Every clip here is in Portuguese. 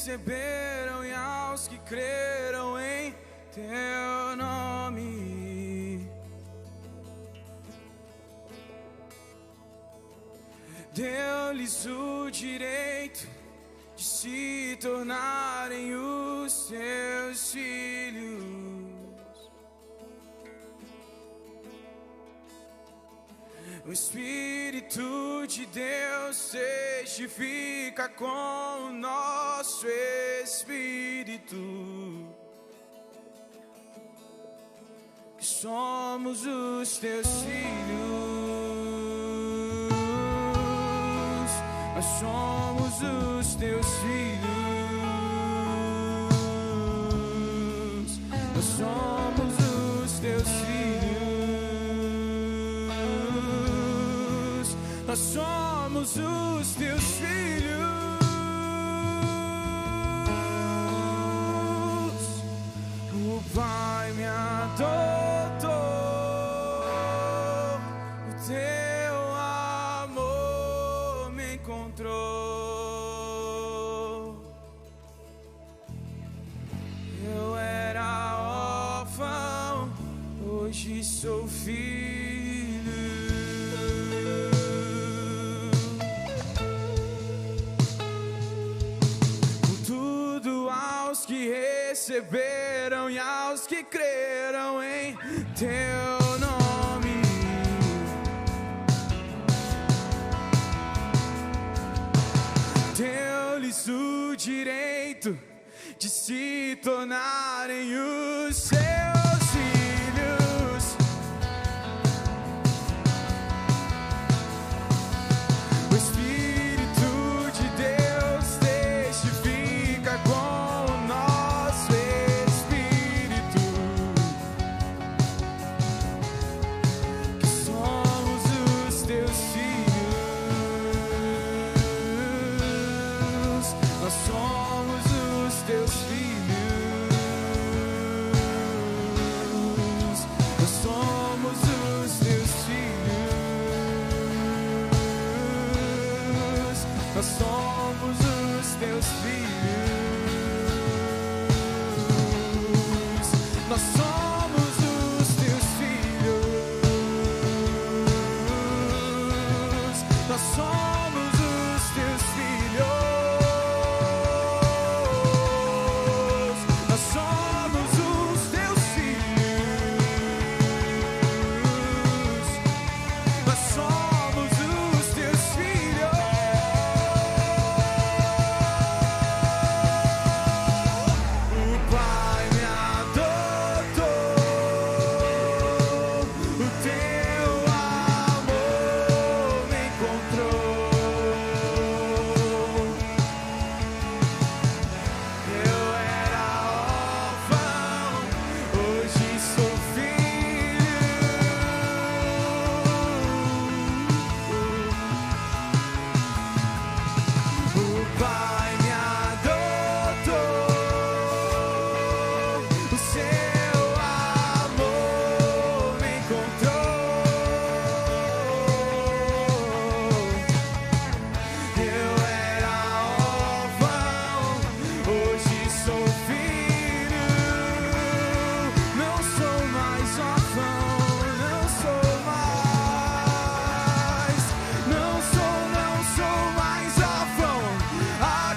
receberam e aos que creram em teu nome. Deu-lhes o direito de se tornarem os teus filhos. O Espírito de Deus testifica com o nosso espírito que somos os teus filhos. Nós somos os teus filhos. Nós somos os teus filhos. Nós somos os teus filhos. O Pai me adotou, o teu amor me encontrou. Eu era órfão, hoje sou filho. Receberam e aos que creram em teu nome. Deu-lhes o direito de se tornarem os seus filhos. O Espírito de Deus testifica com nós somos os teus filhos. Nós somos os teus filhos. Nós somos os teus filhos. Nós somos os teus filhos. Nós somos os teus filhos. I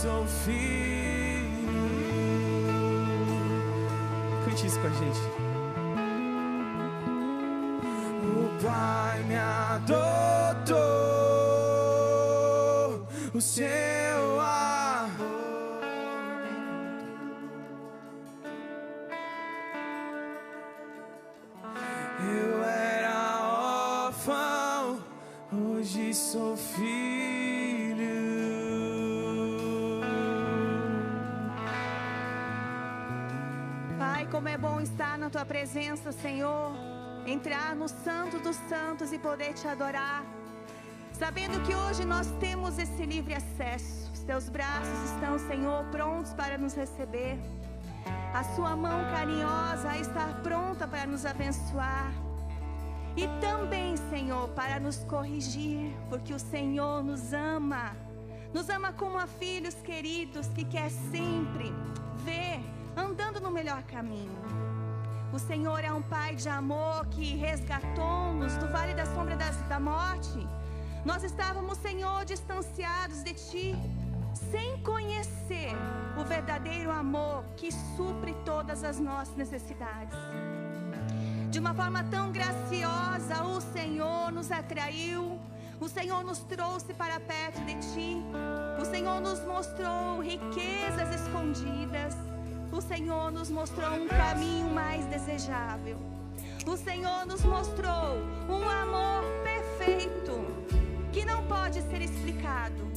sou filho. Cante isso com a gente. O Pai me adotou, o seu amor. Eu era órfão, hoje sou filho. Pai, como é bom estar na Tua presença, Senhor. Entrar no Santo dos Santos e poder Te adorar. Sabendo que hoje nós temos esse livre acesso. Os Teus braços estão, Senhor, prontos para nos receber. A Sua mão carinhosa está pronta para nos abençoar. E também, Senhor, para nos corrigir, porque o Senhor nos ama como a filhos queridos que quer sempre ver andando no melhor caminho. O Senhor é um Pai de amor que resgatou-nos do vale da sombra da morte. Nós estávamos, Senhor, distanciados de Ti, sem conhecer o verdadeiro amor que supre todas as nossas necessidades. De uma forma tão graciosa, o Senhor nos atraiu, o Senhor nos trouxe para perto de Ti, o Senhor nos mostrou riquezas escondidas, o Senhor nos mostrou um caminho mais desejável, o Senhor nos mostrou um amor perfeito, que não pode ser explicado,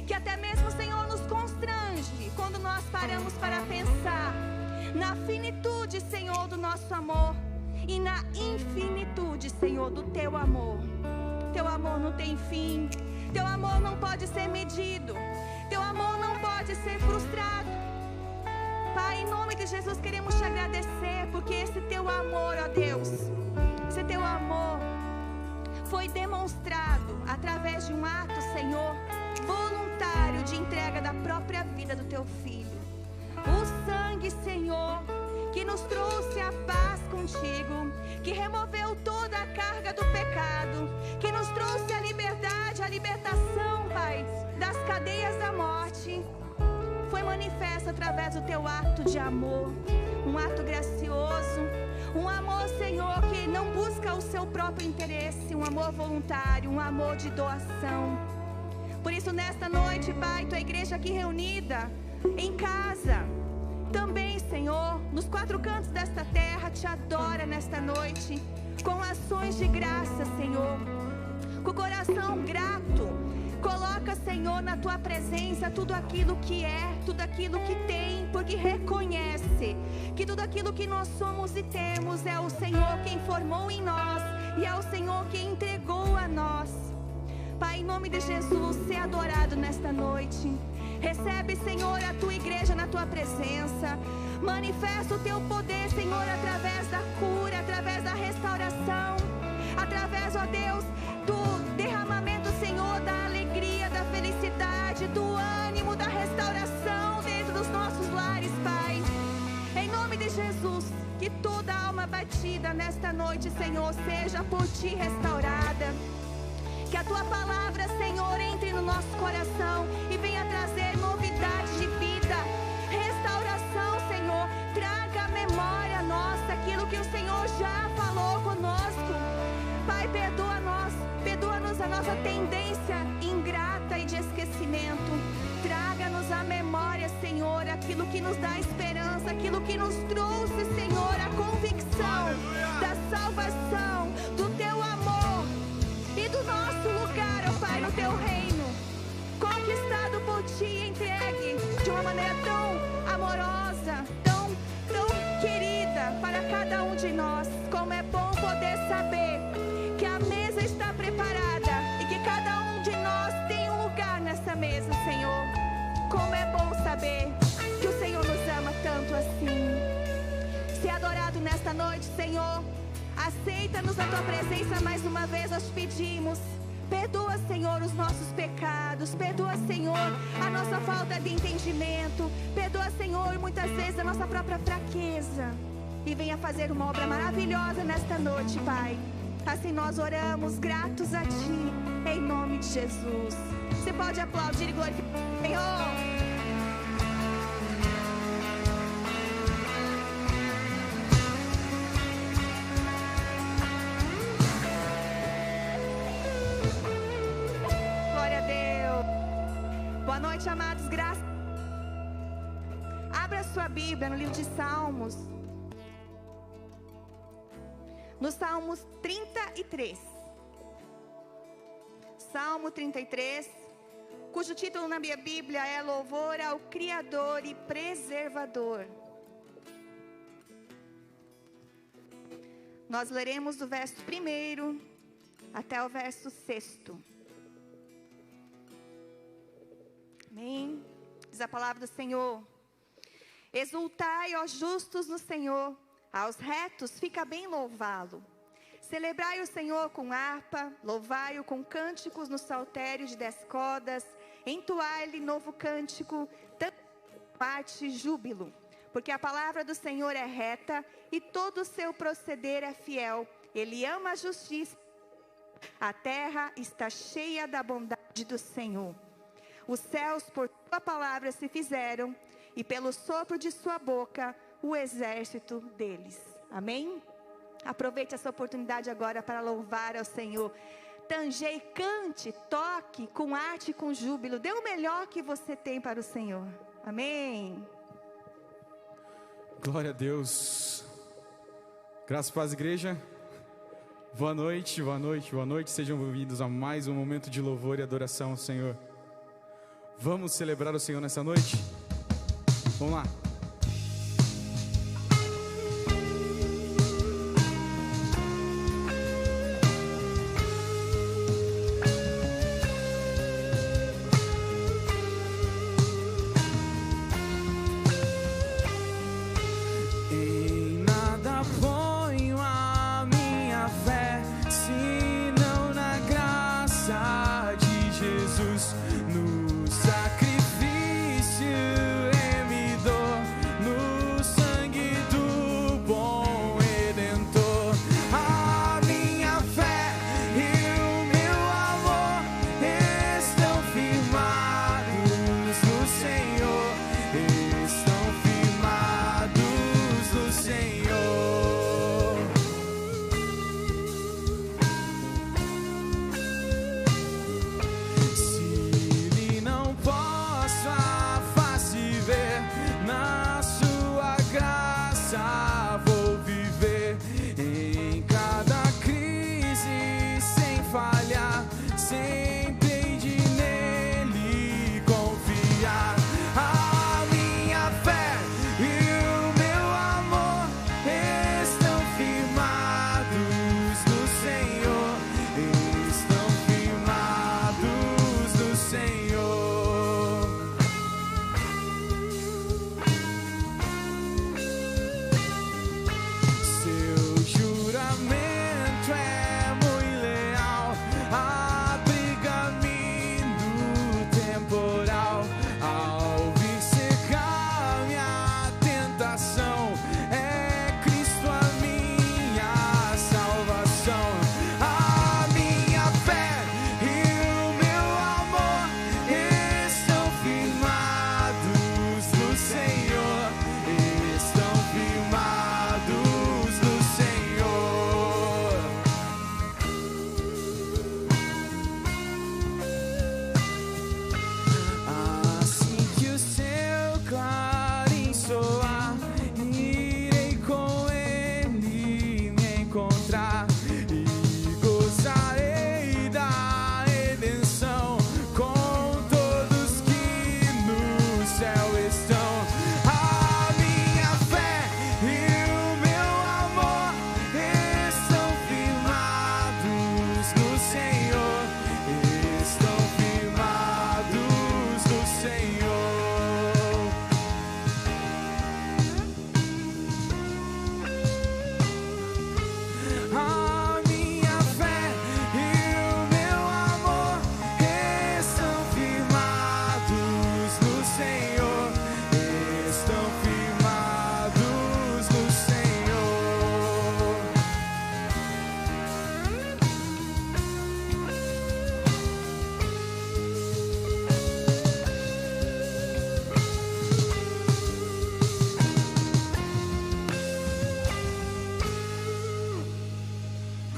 que até mesmo o Senhor nos constrange, quando nós paramos para pensar na finitude, Senhor, do nosso amor, e na infinitude, Senhor, do Teu amor. Teu amor não tem fim. Teu amor não pode ser medido. Teu amor não pode ser frustrado. Pai, em nome de Jesus, queremos Te agradecer, porque esse Teu amor, ó Deus, esse Teu amor foi demonstrado através de um ato, Senhor, voluntário de entrega da própria vida do Teu Filho. O sangue, Senhor, que nos trouxe a paz contigo, que removeu toda a carga do pecado, que nos trouxe a liberdade, a libertação, Pai, das cadeias da morte, foi manifesto através do Teu ato de amor, um ato gracioso, um amor, Senhor, que não busca o seu próprio interesse, um amor voluntário, um amor de doação. Por isso, nesta noite, Pai, Tua igreja aqui reunida, em casa, também, Senhor, nos quatro cantos desta terra, Te adora nesta noite, com ações de graça, Senhor, com o coração grato. Coloca, Senhor, na Tua presença tudo aquilo que é, tudo aquilo que tem, porque reconhece que tudo aquilo que nós somos e temos é o Senhor quem formou em nós e é o Senhor quem entregou a nós. Pai, em nome de Jesus, ser adorado nesta noite. Recebe, Senhor, a Tua igreja na Tua presença. Manifesta o Teu poder, Senhor, através da cura, através da restauração, através, ó Deus, do derramamento, Senhor, da alegria, da felicidade, do ânimo, da restauração dentro dos nossos lares, Pai. Em nome de Jesus, que toda alma batida nesta noite, Senhor, seja por Ti restaurada. Que a Tua palavra, Senhor, entre no nosso coração e venha trazer novidade de vida, restauração, Senhor. Traga à memória nossa aquilo que o Senhor já falou conosco. Pai, perdoa-nos a nossa tendência ingrata e de esquecimento. Traga-nos à memória, Senhor, aquilo que nos dá esperança, aquilo que nos trouxe, Senhor, a convicção da salvação, do Teu amor e do nosso lugar, ó Pai, no Teu reino, conquistado por Ti, entregue de uma maneira tão amorosa, tão querida para cada um de nós. Como é bom poder saber que a mesa está preparada e que cada um de nós tem um lugar nessa mesa, Senhor. Como é bom saber que o Senhor nos ama tanto assim. Ser adorado nesta noite, Senhor. Aceita-nos na Tua presença mais uma vez, nós pedimos. Perdoa, Senhor, os nossos pecados. Perdoa, Senhor, a nossa falta de entendimento. Perdoa, Senhor, muitas vezes a nossa própria fraqueza. E venha fazer uma obra maravilhosa nesta noite, Pai. Assim nós oramos, gratos a Ti, em nome de Jesus. Você pode aplaudir e glorificar o Senhor. noite, amados, graças. Abra sua Bíblia no livro de Salmos. No Salmos 33. Salmo 33, cujo título na minha Bíblia é Louvor ao Criador e Preservador. Nós leremos do verso 1 até o verso 6. Amém? Diz a palavra do Senhor: exultai, ó justos, no Senhor, aos retos fica bem louvá-lo. Celebrai o Senhor com harpa, louvai-o com cânticos no saltério de 10 cordas, entoai-lhe novo cântico, parte júbilo. Porque a palavra do Senhor é reta e todo o seu proceder é fiel. Ele ama a justiça. A terra está cheia da bondade do Senhor. Os céus por sua palavra se fizeram, e pelo sopro de sua boca o exército deles. Amém? Aproveite essa oportunidade agora para louvar ao Senhor. Tangei, cante, toque com arte e com júbilo. Dê o melhor que você tem para o Senhor. Amém. Glória a Deus. Graças a paz, igreja. Boa noite, boa noite, boa noite. Sejam bem-vindos a mais um momento de louvor e adoração ao Senhor. Vamos celebrar o Senhor nessa noite? Vamos lá.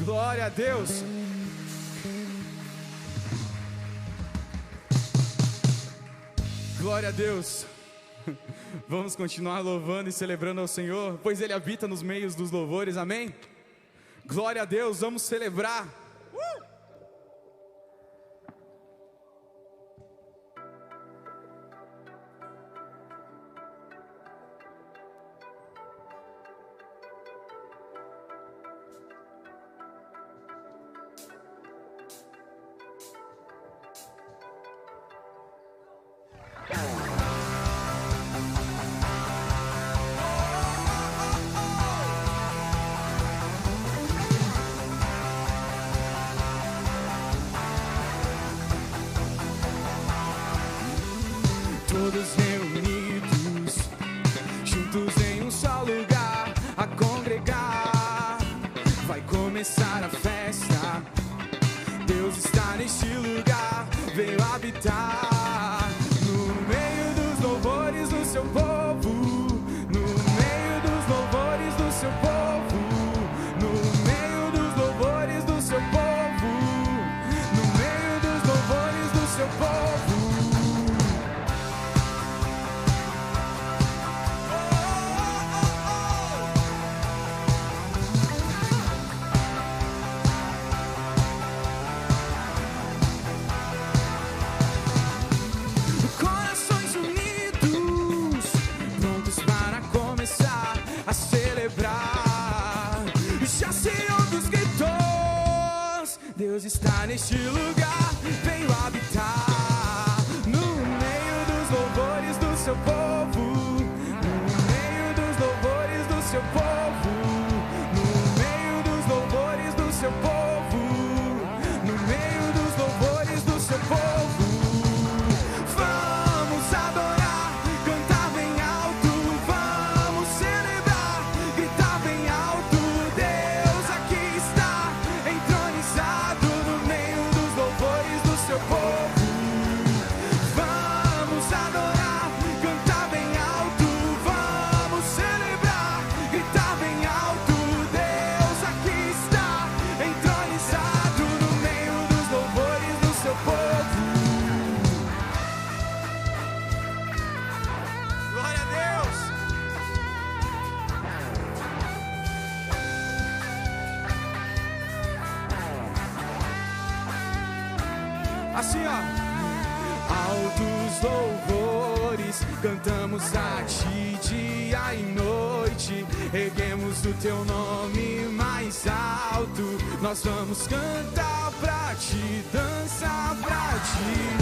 Glória a Deus. Glória a Deus. Vamos continuar louvando e celebrando ao Senhor, pois Ele habita nos meios dos louvores, amém? Glória a Deus, vamos celebrar. Todos reunidos, juntos em um só lugar, a congregar. Vai começar a festa. Deus está neste lugar, veio habitar no meio dos louvores do seu povo, no meio dos louvores do seu povo, no meio dos louvores do seu povo, no meio dos louvores do seu povo. Deus está neste lugar, veio habitar no meio dos louvores do seu povo, no meio dos louvores do seu povo, no meio dos louvores do seu povo, no meio dos louvores do seu povo. Vamos adorar, cantar bem alto, vamos celebrar, gritar bem alto. Deus aqui está entronizado no meio dos louvores do seu povo. Vamos adorar, cantar bem alto, vamos celebrar, gritar bem alto. Deus aqui está entronizado no meio dos louvores do seu povo. Glória a Deus. Assim, ó. Altos louvores, cantamos a ti dia e noite, erguemos o teu nome mais alto. Nós vamos cantar pra ti, dançar pra ti.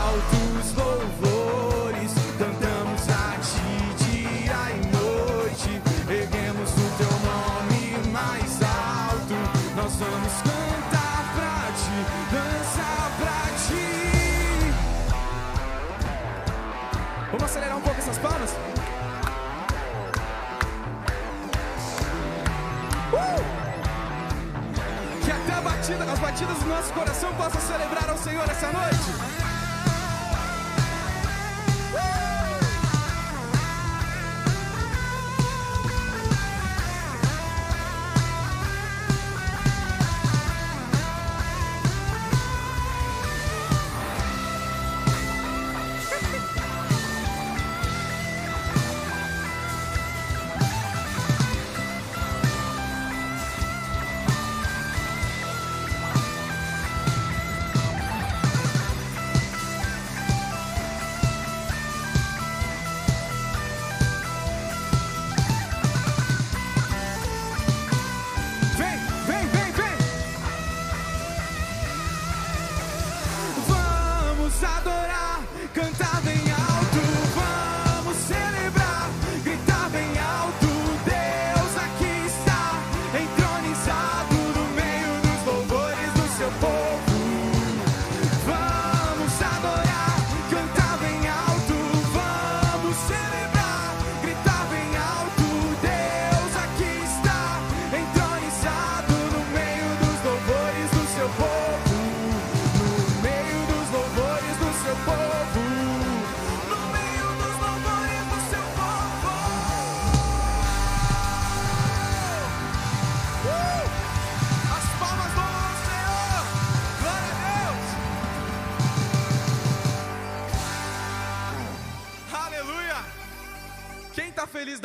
Altos louvores, cantamos a ti dia e noite, erguemos o teu nome mais alto. Nós vamos cantar pra ti, dançar pra ti. Vamos acelerar um pouco essas palmas? Que até as batidas do nosso coração possam celebrar ao Senhor essa noite.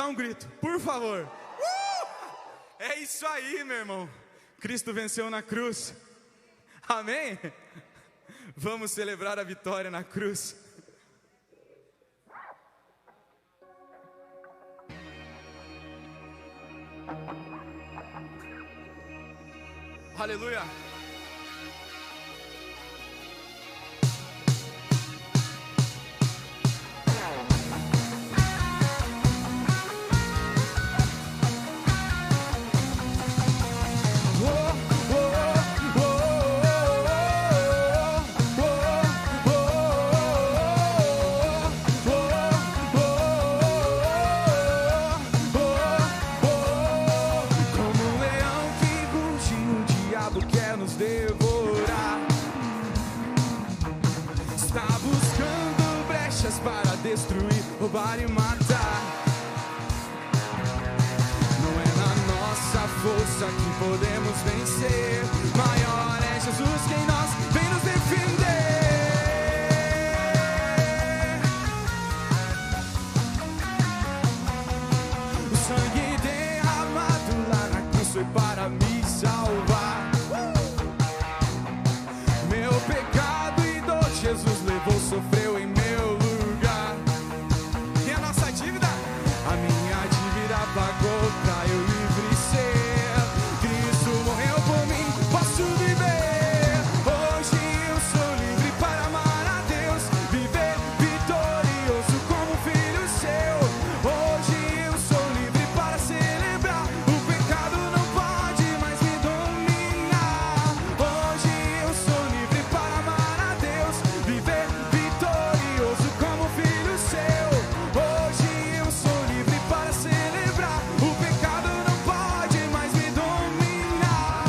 um grito, por favor. É isso aí, meu irmão. Cristo venceu na cruz. Amém? Vamos celebrar a vitória na cruz. Aleluia. Destruir, roubar e matar. Não é na nossa força que podemos vencer. Maior é Jesus quem nós vem nos defender. O sangue derramado lá na cruz foi para me salvar. Meu pecado e dor Jesus levou, sofreu em meu lugar. A minha dívida pagou pra eu livre ser. Cristo morreu por mim, posso viver. Hoje eu sou livre para amar a Deus, viver vitorioso como filho seu. Hoje eu sou livre para celebrar. O pecado não pode mais me dominar. Hoje eu sou livre para amar a Deus, viver vitorioso como filho seu. Hoje eu sou livre para celebrar, o pecado não pode mais me dominar.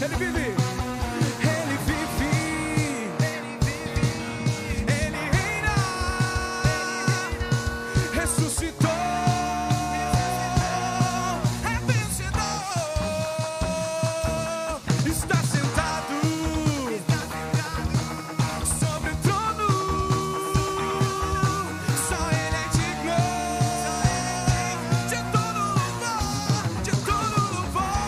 Ele vive, ele vive, ele reina, ressuscitou. Está sentado sobre o trono. Só Ele é digno de todo louvor, de todo louvor.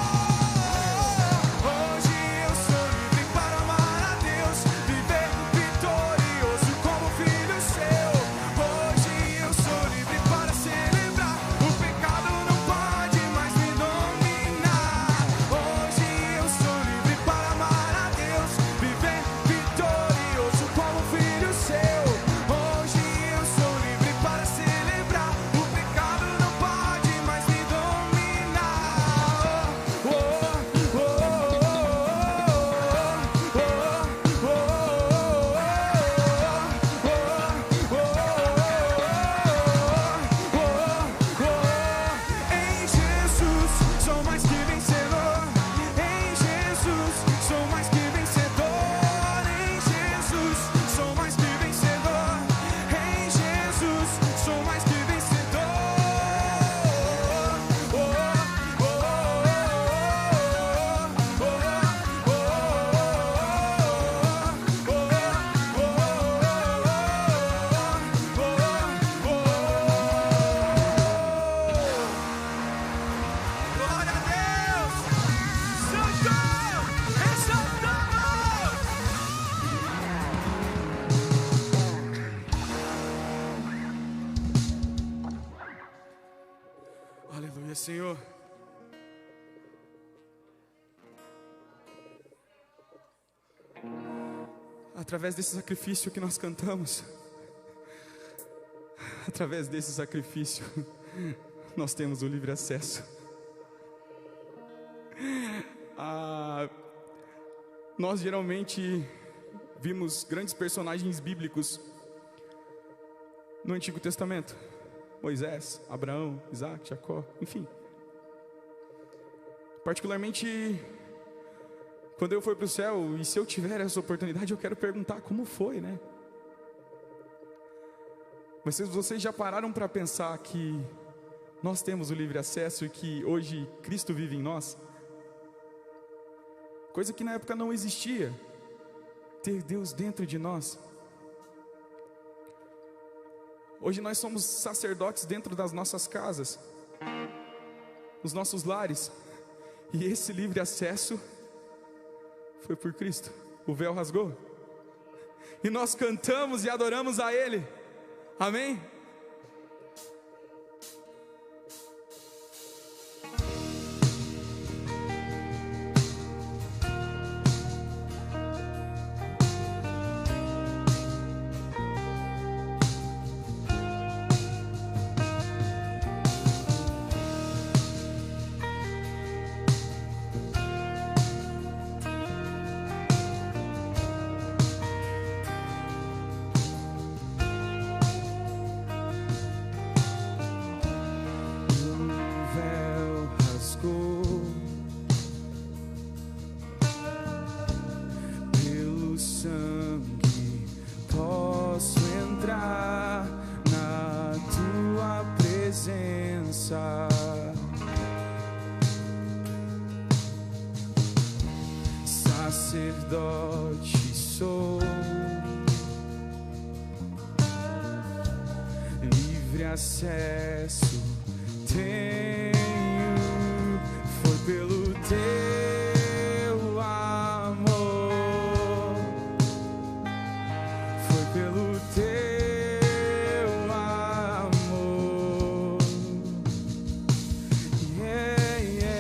Hoje eu sou livre para amar a Deus, viver vitorioso como filho seu. Hoje eu sou livre para celebrar, o pecado não pode mais me dominar. Hoje eu sou livre para amar a Deus, viver vitorioso como filho seu. Hoje eu sou livre para celebrar, o pecado não pode mais me dominar. Oh, oh, oh, Em Jesus sou mais que vencedor. Em Jesus sou mais que vencedor. Em Jesus sou mais que vencedor. Em Jesus sou mais que Glória a Deus! Santo! Exaltamos! Aleluia, Senhor. Através desse sacrifício que nós cantamos, através desse sacrifício, nós temos o livre acesso. Nós geralmente vimos grandes personagens bíblicos no Antigo Testamento: Moisés, Abraão, Isaac, Jacó, enfim. Particularmente, quando eu for para o céu, e se eu tiver essa oportunidade, eu quero perguntar como foi, né? Mas vocês já pararam para pensar que nós temos o livre acesso e que hoje Cristo vive em nós? coisa que na época não existia, ter Deus dentro de nós. Hoje nós somos sacerdotes dentro das nossas casas, nos nossos lares, e esse livre acesso foi por Cristo. O véu rasgou e nós cantamos e adoramos a Ele. Amém? Sacerdote sou, livre acesso tenho, foi pelo teu amor, foi pelo teu amor, yeah, yeah.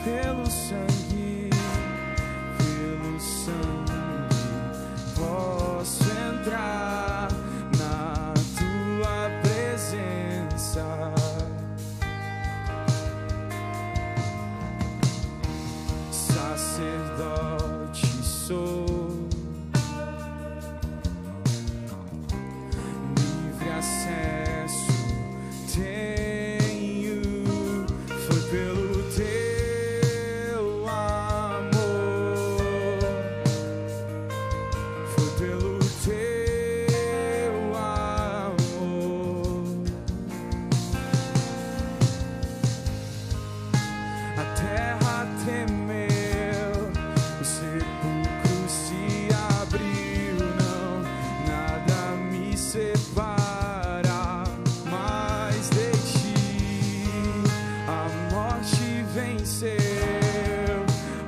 Pelo sangue, posso entrar na tua presença. Sacerdote sou, livre acesso tenho, foi pelo teu amor, foi pelo teu amor. A terra tremeu, o sepulcro se abriu, não, nada me separa mais de ti. A morte venceu,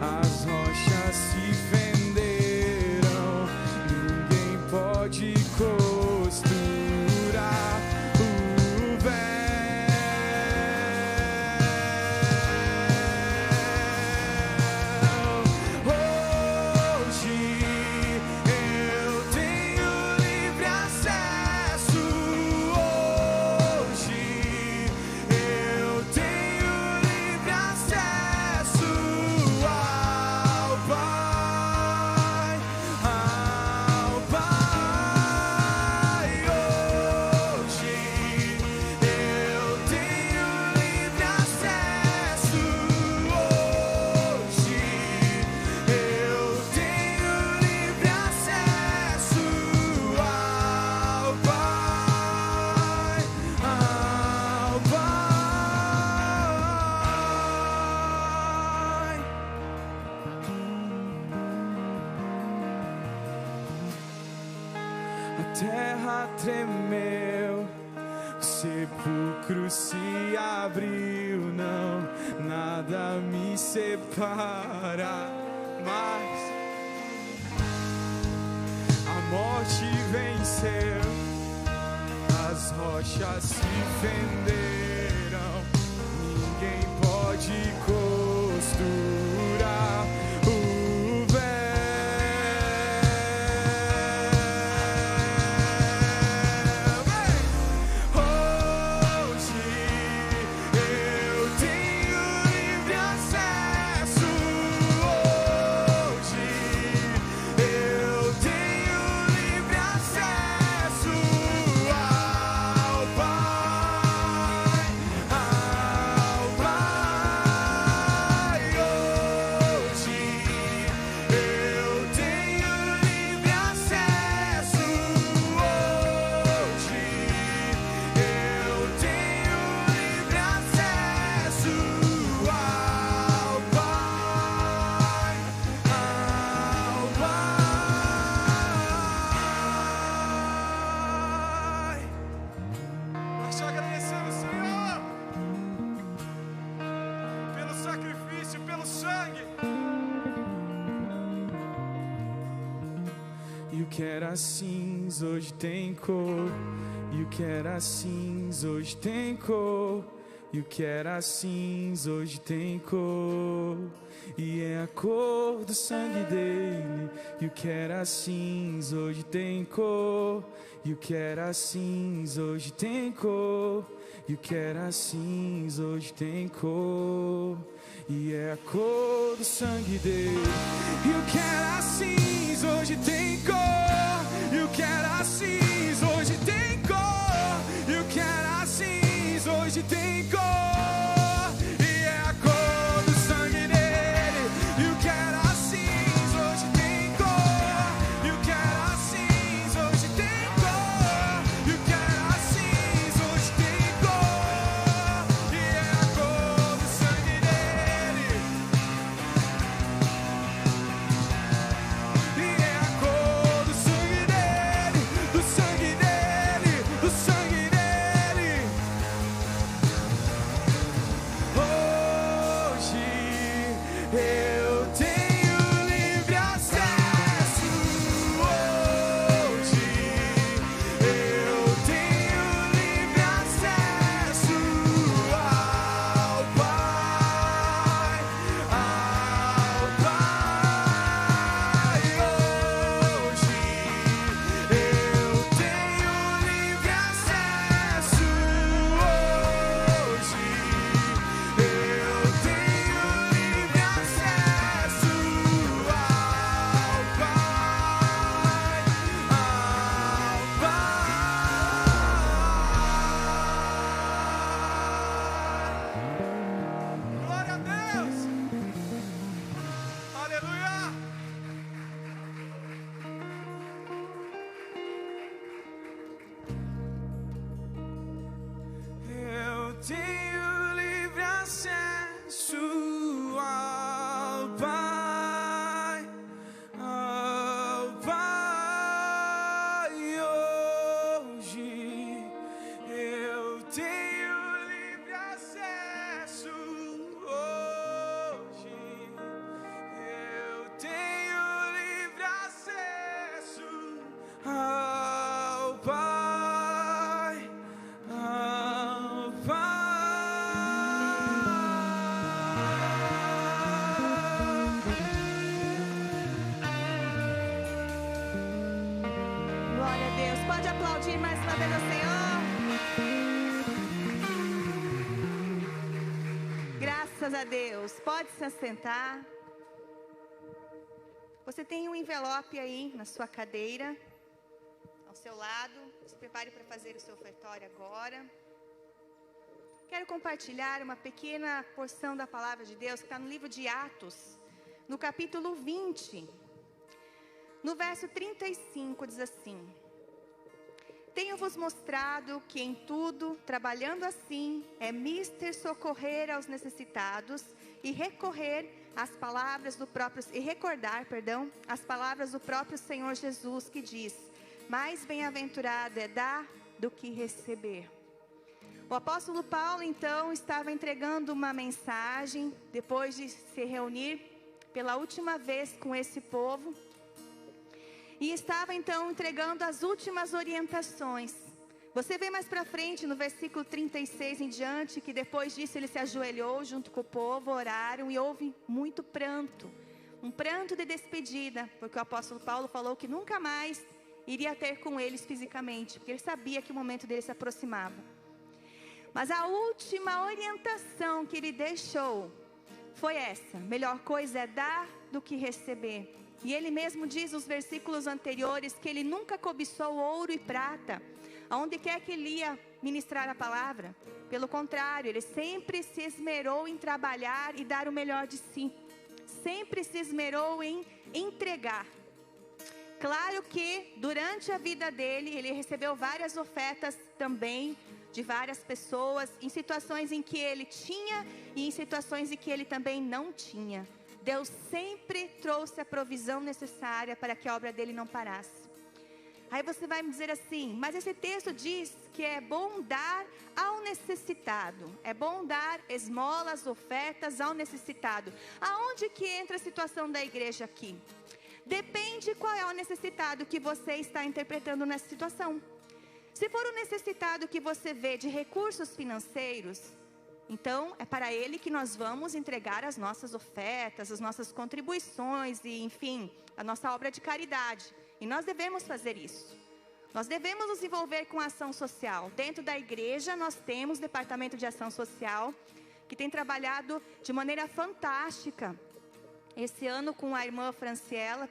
as rochas se fenderam, ninguém pode costurar o véu. Hoje eu tenho livre acesso. Hoje eu tenho livre acesso ao Pai, ao Pai. Hoje eu tenho livre acesso. Hoje eu tenho livre acesso ao Pai, ao Pai. A terra tremeu, o sepulcro se abriu, não, nada me separa mais. A morte venceu, as rochas se fenderam, ninguém pode costurar o véu. Hoje eu tenho livre acesso. Hoje eu tenho livre acesso ao Pai. o sangue. E o que era cinza hoje tem cor. E o que era cinza hoje tem cor. E o que era cinza hoje tem cor. E é a cor do sangue dele. E o que era cinza hoje tem cor. E o que era cinza hoje tem cor. E o que era cinza hoje tem cor. E é a cor do sangue dele. E o que era cinza hoje tem cor. E o que era cinza hoje tem cor. E o que era cinza hoje tem cor. E é a cor do sangue dele. E o que era cinza hoje tem cor. E o que era cinza hoje tem cor. E o que era cinza hoje tem cor. E é a cor do sangue dele. E é a cor do sangue dele. Do sangue dele. Do sangue dele. Hoje eu tenho livre acesso. Hoje eu tenho livre acesso ao Pai, ao Pai. Hoje eu tenho livre acesso. Hoje eu tenho livre acesso ao Pai, ao Pai. Glória a Deus. Aleluia. Eu tenho livre acesso ao Pai, ao Pai. Hoje eu tenho livre acesso. Hoje eu tenho livre acesso ao Pai, ao Pai. Glória a Deus. Pode aplaudir mais uma vez ao Senhor. Graças a Deus. Pode se assentar. Você tem um envelope aí na sua cadeira, ao seu lado. Se prepare para fazer o seu ofertório agora. Quero compartilhar uma pequena porção da palavra de Deus que está no livro de Atos, no capítulo 20. No verso 35 diz assim: tenho-vos mostrado que em tudo, trabalhando assim, é mister socorrer aos necessitados e recordar as palavras do próprio Senhor Jesus, que diz: mais bem-aventurado é dar do que receber. O apóstolo Paulo, então, estava entregando uma mensagem, depois de se reunir pela última vez com esse povo, e estava, então, entregando as últimas orientações. Você vê mais para frente, no versículo 36 em diante, que depois disso ele se ajoelhou junto com o povo, oraram e houve muito pranto. Um pranto de despedida, porque o apóstolo Paulo falou que nunca mais iria ter com eles fisicamente, porque ele sabia que o momento dele se aproximava. Mas a última orientação que ele deixou foi essa: melhor coisa é dar do que receber. E ele mesmo diz nos versículos anteriores que ele nunca cobiçou ouro e prata, aonde quer que ele ia ministrar a palavra. Pelo contrário, ele sempre se esmerou em trabalhar e dar o melhor de si. Sempre se esmerou em entregar. Claro que durante a vida dele, ele recebeu várias ofertas também, de várias pessoas, em situações em que ele tinha e em situações em que ele também não tinha. Deus sempre trouxe a provisão necessária para que a obra dele não parasse. Aí você vai me dizer assim, mas esse texto diz que é bom dar ao necessitado. É bom dar esmolas, ofertas ao necessitado. Aonde que entra a situação da igreja aqui? Depende qual é o necessitado que você está interpretando nessa situação. Se for o necessitado que você vê de recursos financeiros, então é para ele que nós vamos entregar as nossas ofertas, as nossas contribuições e, enfim, a nossa obra de caridade. E nós devemos fazer isso. Nós devemos nos envolver com a ação social. Dentro da igreja nós temos departamento de ação social que tem trabalhado de maneira fantástica. Esse ano com a irmã Franciela,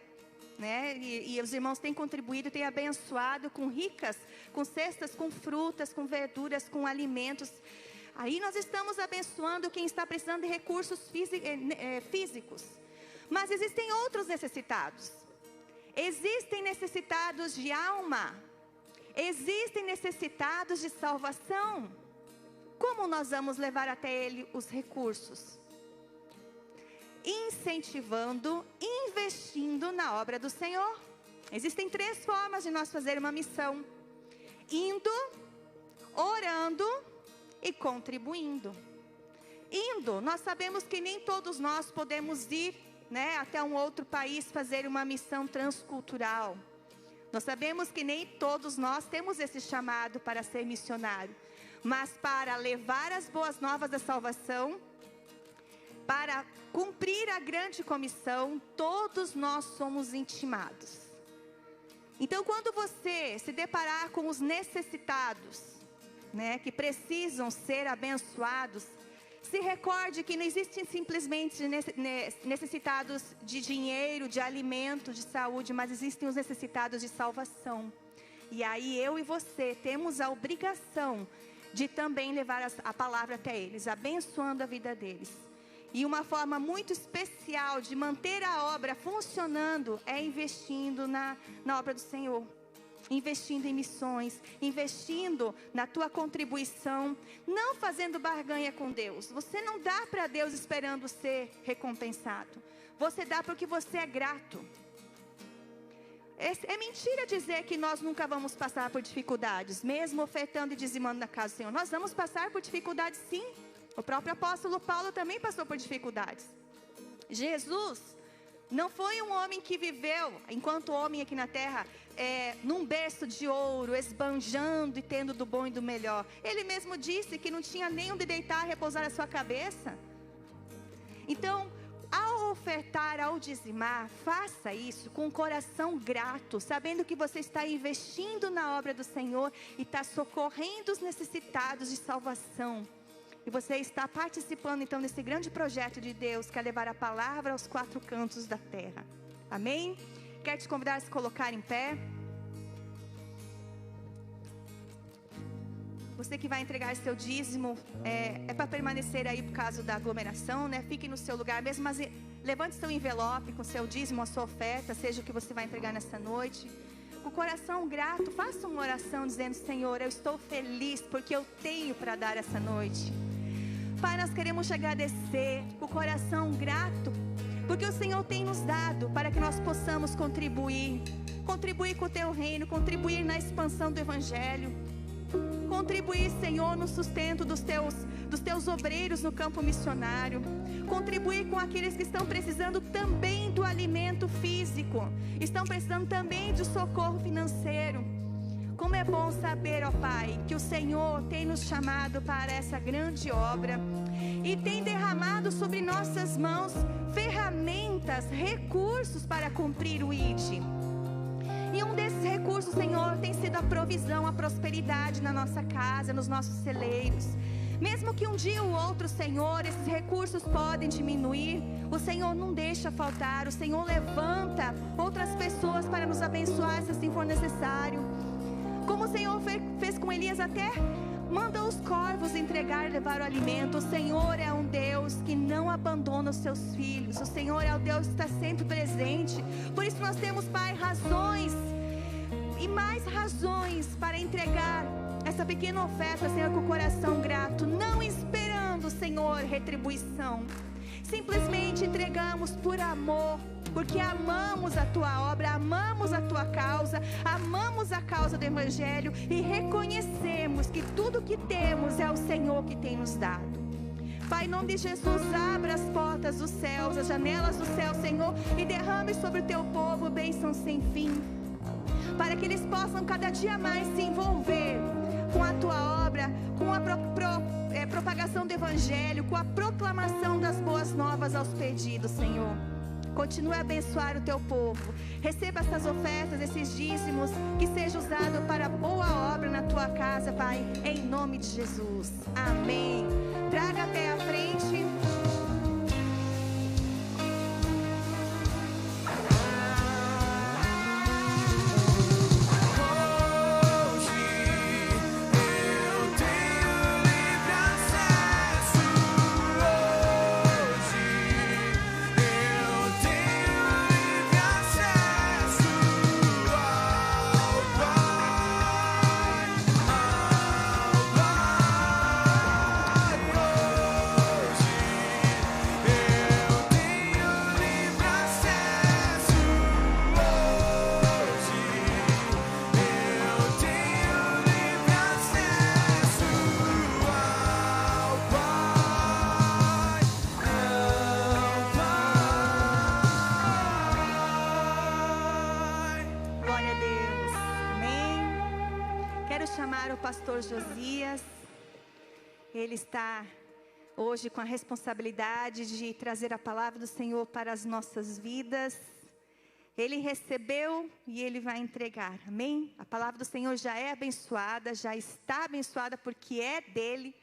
né? E os irmãos têm contribuído, têm abençoado com cestas, com frutas, com verduras, com alimentos. Aí nós estamos abençoando quem está precisando de recursos físicos. Mas existem outros necessitados. Existem necessitados de alma. Existem necessitados de salvação. Como nós vamos levar até ele os recursos? Incentivando, investindo na obra do Senhor. Existem 3 formas de nós fazer uma missão: indo, orando e contribuindo. Indo, nós sabemos que nem todos nós podemos ir, né, até um outro país fazer uma missão transcultural. Nós sabemos que nem todos nós temos esse chamado para ser missionário. Mas para levar as boas novas da salvação, para cumprir a grande comissão, todos nós somos intimados. Então, quando você se deparar com os necessitados, né, que precisam ser abençoados, se recorde que não existem simplesmente necessitados de dinheiro, de alimento, de saúde, mas existem os necessitados de salvação. E aí eu e você temos a obrigação de também levar a palavra até eles, abençoando a vida deles. E uma forma muito especial de manter a obra funcionando é investindo na obra do Senhor. Investindo em missões, investindo na tua contribuição, não fazendo barganha com Deus. Você não dá para Deus esperando ser recompensado. Você dá porque você é grato. É mentira dizer que nós nunca vamos passar por dificuldades, mesmo ofertando e dizimando na casa do Senhor. Nós vamos passar por dificuldades, sim. O próprio apóstolo Paulo também passou por dificuldades. Jesus não foi um homem que viveu, enquanto homem aqui na terra, num berço de ouro, esbanjando e tendo do bom e do melhor. Ele mesmo disse que não tinha nem onde deitar, repousar a sua cabeça. Então, ao ofertar, ao dizimar, faça isso com um coração grato, sabendo que você está investindo na obra do Senhor e está socorrendo os necessitados de salvação. E você está participando então desse grande projeto de Deus, que é levar a palavra aos 4 cantos da terra. Amém? Quero te convidar a se colocar em pé. Você que vai entregar seu dízimo, é para permanecer aí por causa da aglomeração, né? Fique no seu lugar mesmo, mas levante seu envelope com seu dízimo, a sua oferta, seja o que você vai entregar nessa noite. Com o coração grato, faça uma oração dizendo: Senhor, eu estou feliz porque eu tenho para dar essa noite. Pai, nós queremos te agradecer com o coração grato, porque o Senhor tem nos dado para que nós possamos contribuir com o teu reino, contribuir na expansão do Evangelho, contribuir, Senhor, no sustento dos teus obreiros no campo missionário, contribuir com aqueles que estão precisando também do alimento físico, estão precisando também de socorro financeiro. Como é bom saber, ó Pai, que o Senhor tem nos chamado para essa grande obra e tem derramado sobre nossas mãos ferramentas, recursos para cumprir o ID. E um desses recursos, Senhor, tem sido a provisão, a prosperidade na nossa casa, nos nossos celeiros. Mesmo que um dia ou outro, Senhor, esses recursos podem diminuir, o Senhor não deixa faltar, o Senhor levanta outras pessoas para nos abençoar se assim for necessário. Como o Senhor fez com Elias, até manda os corvos entregar, levar o alimento. O Senhor é um Deus que não abandona os seus filhos. O Senhor é o Deus que está sempre presente. Por isso nós temos, Pai, razões e mais razões para entregar essa pequena oferta, Senhor, com o coração grato, não esperando, Senhor, retribuição. Simplesmente entregamos por amor, porque amamos a tua obra, amamos a tua causa, amamos a causa do Evangelho e reconhecemos que tudo que temos é o Senhor que tem nos dado. Pai, em nome de Jesus, abra as portas dos céus, as janelas do céu, Senhor, e derrame sobre o teu povo bênçãos sem fim, para que eles possam cada dia mais se envolver com a tua obra, com a propagação do Evangelho, com a proclamação das boas novas aos perdidos, Senhor. Continue a abençoar o teu povo. Receba essas ofertas, esses dízimos, que seja usado para a boa obra na tua casa, Pai, em nome de Jesus. Amém. Traga até a frente. Pastor Josias, ele está hoje com a responsabilidade de trazer a palavra do Senhor para as nossas vidas. Ele recebeu e ele vai entregar, amém? A palavra do Senhor já é abençoada, já está abençoada porque é dele.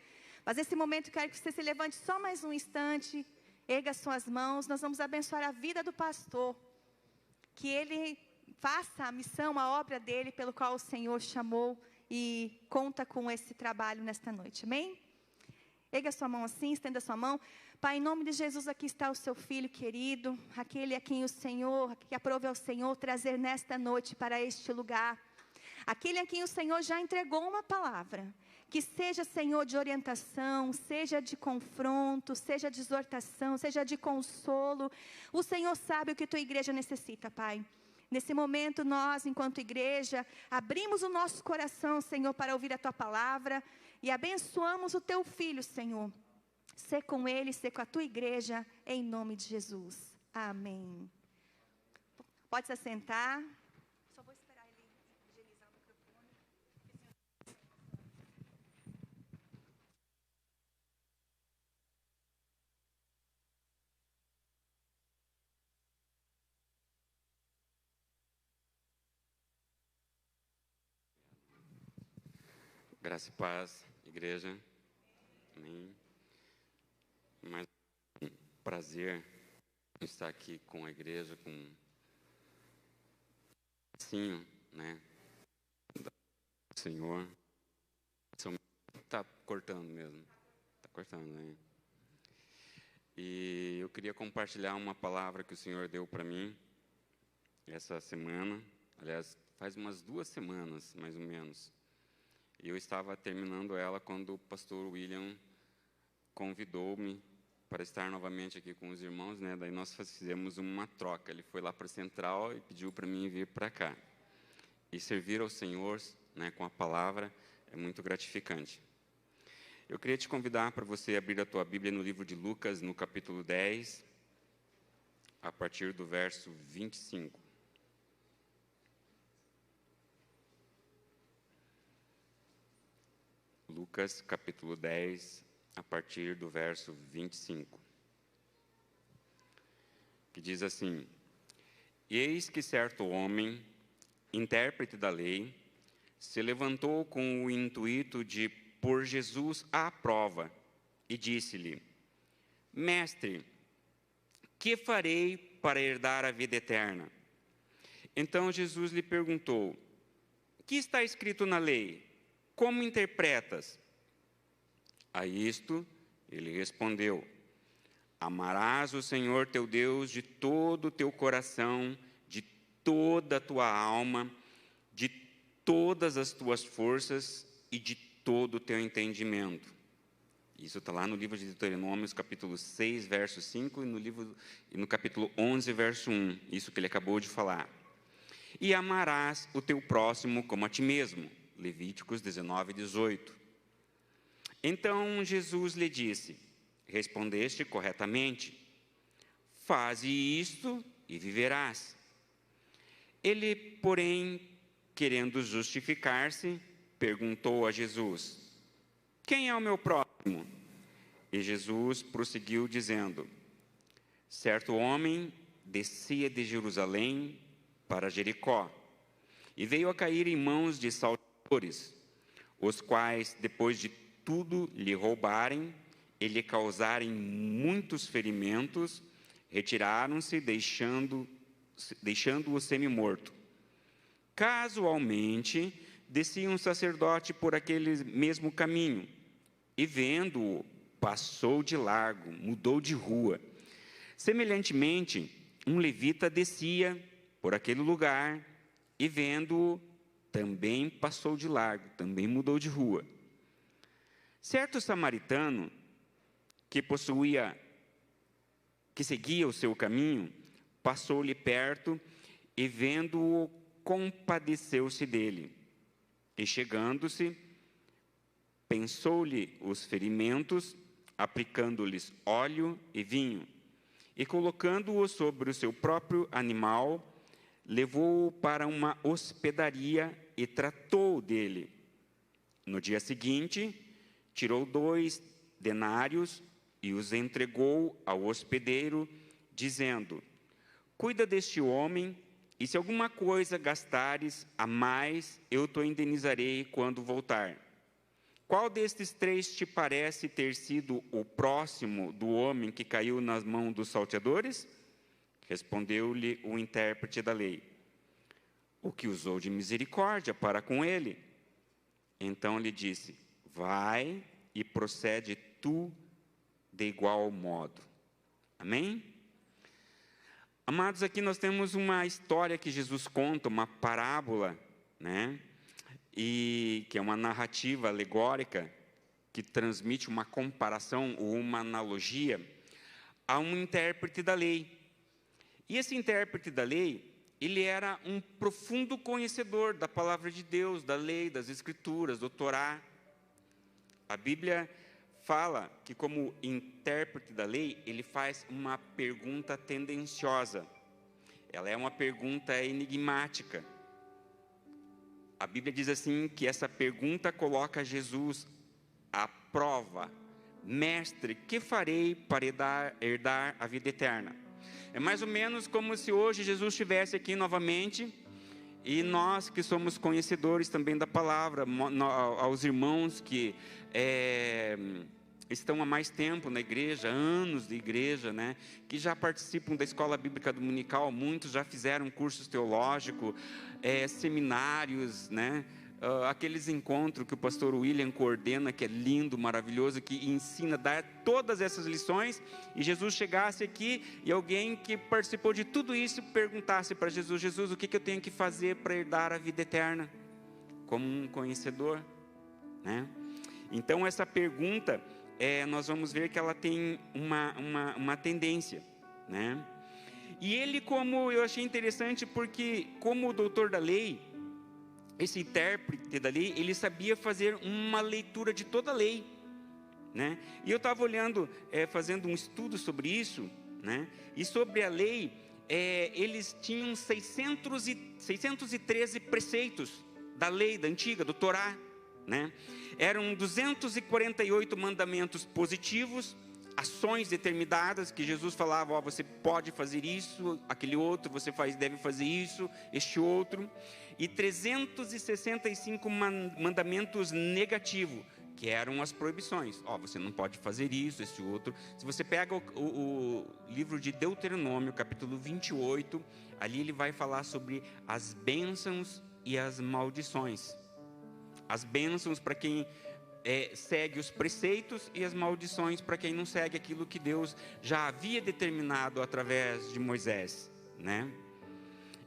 Mas nesse momento eu quero que você se levante só mais um instante, erga suas mãos. Nós vamos abençoar a vida do pastor, que ele faça a missão, a obra dele pelo qual o Senhor chamou e conta com esse trabalho nesta noite, amém? Erga sua mão assim, estenda sua mão. Pai, em nome de Jesus, aqui está o seu filho querido, aquele a quem o Senhor, que aprove ao Senhor trazer nesta noite para este lugar, aquele a quem o Senhor já entregou uma palavra, que seja, Senhor, de orientação, seja de confronto, seja de exortação, seja de consolo. O Senhor sabe o que tua igreja necessita, Pai. Nesse momento, nós, enquanto igreja, abrimos o nosso coração, Senhor, para ouvir a tua palavra e abençoamos o teu filho, Senhor. Sê com ele, sê com a tua igreja, em nome de Jesus. Amém. Pode se assentar. Só vou esperar ele higienizar o microfone. Graça e paz, igreja. Amém. Mais um prazer estar aqui com a igreja, com o né, do Senhor. Está cortando mesmo. Está cortando, né? E eu queria compartilhar uma palavra que o Senhor deu para mim essa semana. Aliás, faz umas 2 semanas, mais ou menos. E eu estava terminando ela quando o pastor William convidou-me para estar novamente aqui com os irmãos, né? Daí nós fizemos uma troca. Ele foi lá para a central e pediu para mim vir para cá. E servir ao Senhor, né, com a palavra é muito gratificante. Eu queria te convidar para você abrir a tua Bíblia no livro de Lucas, no capítulo 10, a partir do verso 25. Lucas, capítulo 10, a partir do verso 25. Que diz assim: Eis que certo homem, intérprete da lei, se levantou com o intuito de pôr Jesus à prova e disse-lhe: Mestre, que farei para herdar a vida eterna? Então Jesus lhe perguntou: Que está escrito na lei? Como interpretas? A isto, ele respondeu: Amarás o Senhor teu Deus de todo o teu coração, de toda a tua alma, de todas as tuas forças e de todo o teu entendimento. Isso está lá no livro de Deuteronômio, capítulo 6, verso 5, e no capítulo 11, verso 1, isso que ele acabou de falar. E amarás o teu próximo como a ti mesmo, Levíticos 19, 18. Então Jesus lhe disse: respondeste corretamente, faze isto e viverás. Ele, porém, querendo justificar-se, perguntou a Jesus: quem é o meu próximo? E Jesus prosseguiu dizendo: certo homem descia de Jerusalém para Jericó, e veio a cair em mãos de salteadores, os quais, depois de tudo lhe roubarem e lhe causarem muitos ferimentos, retiraram-se, deixando-o semi-morto. Casualmente, descia um sacerdote por aquele mesmo caminho, e vendo-o, passou de largo, mudou de rua. Semelhantemente, um levita descia por aquele lugar, e vendo-o, também passou de largo, também mudou de rua. Certo samaritano, que seguia o seu caminho, passou-lhe perto, e vendo-o, compadeceu-se dele. E chegando-se, pensou-lhe os ferimentos, aplicando-lhes óleo e vinho, e colocando-o sobre o seu próprio animal, levou-o para uma hospedaria e tratou dele. No dia seguinte, tirou 2 denários e os entregou ao hospedeiro, dizendo: cuida deste homem, e se alguma coisa gastares a mais, eu te indenizarei quando voltar. Qual destes 3 te parece ter sido o próximo do homem que caiu nas mãos dos salteadores? Respondeu-lhe o intérprete da lei: o que usou de misericórdia para com ele. Então lhe disse: vai e procede tu de igual modo. Amém? Amados, aqui nós temos uma história que Jesus conta, uma parábola, né? E que é uma narrativa alegórica que transmite uma comparação ou uma analogia a um intérprete da lei. E esse intérprete da lei, ele era um profundo conhecedor da palavra de Deus, da lei, das escrituras, do Torá. A Bíblia fala que, como intérprete da lei, ele faz uma pergunta tendenciosa. Ela é uma pergunta enigmática. A Bíblia diz assim que essa pergunta coloca Jesus à prova. Mestre, que farei para herdar a vida eterna? É mais ou menos como se hoje Jesus estivesse aqui novamente, e nós que somos conhecedores também da palavra, aos irmãos que estão há mais tempo na igreja, anos de igreja, né, que já participam da escola bíblica dominical, muitos já fizeram cursos teológicos, seminários, né, aqueles encontros que o pastor William coordena, que é lindo, maravilhoso, que ensina a dar todas essas lições, e Jesus chegasse aqui e alguém que participou de tudo isso perguntasse para Jesus: Jesus, o que eu tenho que fazer para herdar a vida eterna? Como um conhecedor, né? Então essa pergunta, nós vamos ver que ela tem uma tendência, né? E ele, como eu achei interessante, porque como o doutor da lei, esse intérprete da lei, ele sabia fazer uma leitura de toda a lei, né? E eu estava olhando, fazendo um estudo sobre isso, né? E sobre a lei, eles tinham 613 preceitos da lei, da antiga, do Torá, né? Eram 248 mandamentos positivos, ações determinadas que Jesus falava: você pode fazer isso, aquele outro, você deve fazer isso, este outro, e 365 mandamentos negativos, que eram as proibições. Você não pode fazer isso, este outro. Se você pega o livro de Deuteronômio, capítulo 28, ali ele vai falar sobre as bênçãos e as maldições. As bênçãos para quem segue os preceitos, e as maldições para quem não segue aquilo que Deus já havia determinado através de Moisés, né?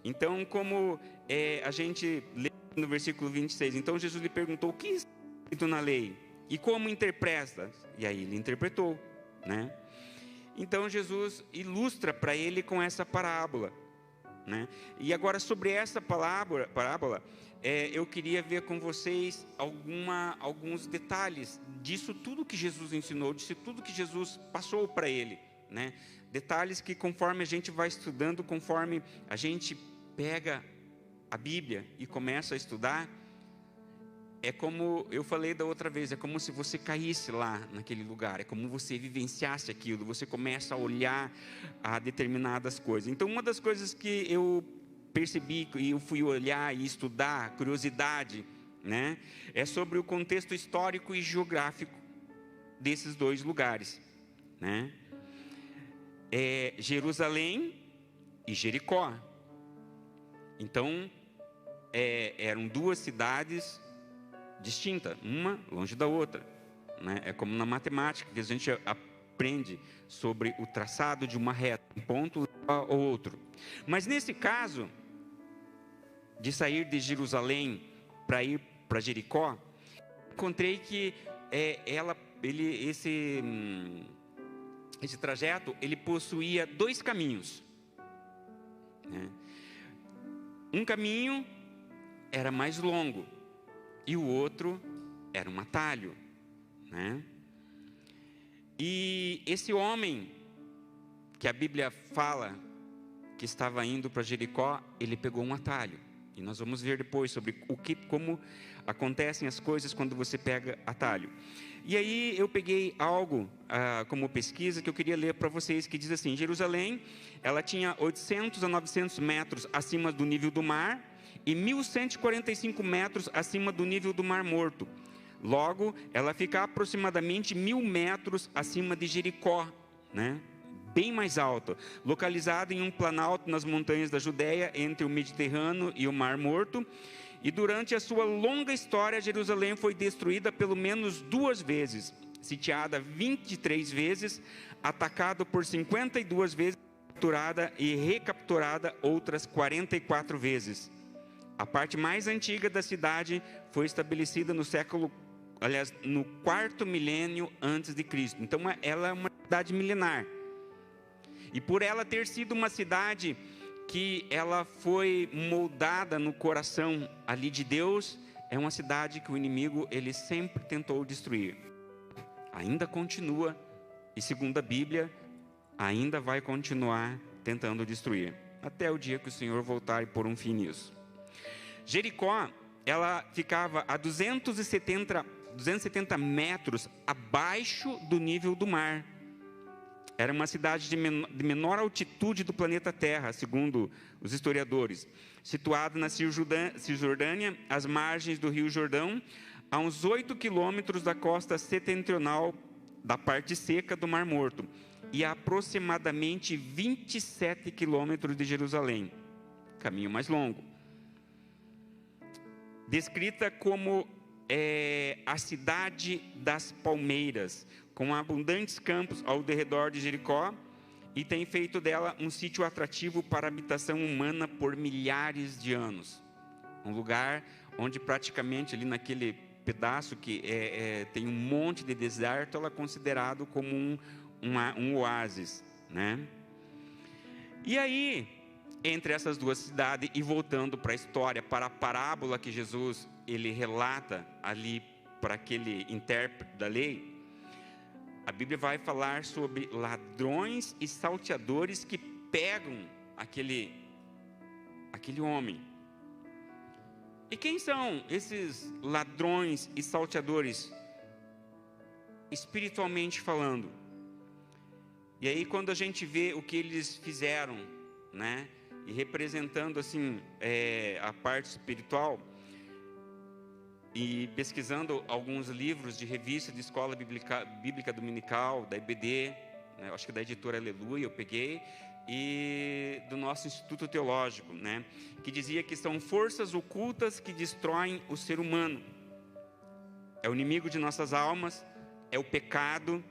Então, como a gente lê no versículo 26, então Jesus lhe perguntou: o que está escrito na lei? E como interpreta? E aí ele interpretou, né? Então Jesus ilustra para ele com essa parábola, né? E agora sobre essa parábola, eu queria ver com vocês alguns detalhes disso tudo que Jesus ensinou, disso tudo que Jesus passou para ele, né? Detalhes que conforme a gente vai estudando, conforme a gente pega a Bíblia e começa a estudar, é como eu falei da outra vez, é como se você caísse lá naquele lugar, é como você vivenciasse aquilo, você começa a olhar a determinadas coisas. Então uma das coisas que eu percebi e eu fui olhar e estudar, curiosidade, né, é sobre o contexto histórico e geográfico desses dois lugares, né? Jerusalém e Jericó. Então eram duas cidades distintas, uma longe da outra, né? É como na matemática, que a gente aprende sobre o traçado de uma reta, um ponto ao outro. Mas nesse caso, de sair de Jerusalém para ir para Jericó, encontrei que esse trajeto, ele possuía dois caminhos, né? Um caminho era mais longo e o outro era um atalho, né? E esse homem que a Bíblia fala que estava indo para Jericó, ele pegou um atalho. E nós vamos ver depois sobre como acontecem as coisas quando você pega atalho. E aí eu peguei algo como pesquisa que eu queria ler para vocês, que diz assim: Jerusalém, ela tinha 800 a 900 metros acima do nível do mar e 1.145 metros acima do nível do Mar Morto. Logo, ela fica aproximadamente 1.000 metros acima de Jericó, né? Bem mais alta, localizada em um planalto nas montanhas da Judéia, entre o Mediterrâneo e o Mar Morto. E durante a sua longa história, Jerusalém foi destruída pelo menos 2 vezes, sitiada 23 vezes, atacada por 52 vezes, capturada e recapturada outras 44 vezes. A parte mais antiga da cidade foi estabelecida no 4º milênio antes de Cristo. Então ela é uma cidade milenar. E por ela ter sido uma cidade que ela foi moldada no coração ali de Deus, é uma cidade que o inimigo ele sempre tentou destruir. Ainda continua, e segundo a Bíblia, ainda vai continuar tentando destruir, até o dia que o Senhor voltar e pôr um fim nisso. Jericó, ela ficava a 270 metros abaixo do nível do mar. Era uma cidade de menor altitude do planeta Terra, segundo os historiadores, situada na Cisjordânia, às margens do Rio Jordão, a uns 8 quilômetros da costa setentrional da parte seca do Mar Morto, e a aproximadamente 27 quilômetros de Jerusalém, caminho mais longo. Descrita como a cidade das palmeiras, com abundantes campos ao redor de Jericó, e tem feito dela um sítio atrativo para a habitação humana por milhares de anos. Um lugar onde praticamente ali naquele pedaço que tem um monte de deserto, ela é considerado como um oásis, né? E aí, entre essas duas cidades, e voltando para a história, para a parábola que Jesus ele relata ali para aquele intérprete da lei, a Bíblia vai falar sobre ladrões e salteadores que pegam aquele homem. E quem são esses ladrões e salteadores, espiritualmente falando? E aí quando a gente vê o que eles fizeram, né, e representando assim a parte espiritual, e pesquisando alguns livros de revista de escola bíblica dominical, da IBD, né, acho que da editora Aleluia, eu peguei, e do nosso Instituto Teológico, né, que dizia que são forças ocultas que destroem o ser humano. É o inimigo de nossas almas, é o pecado.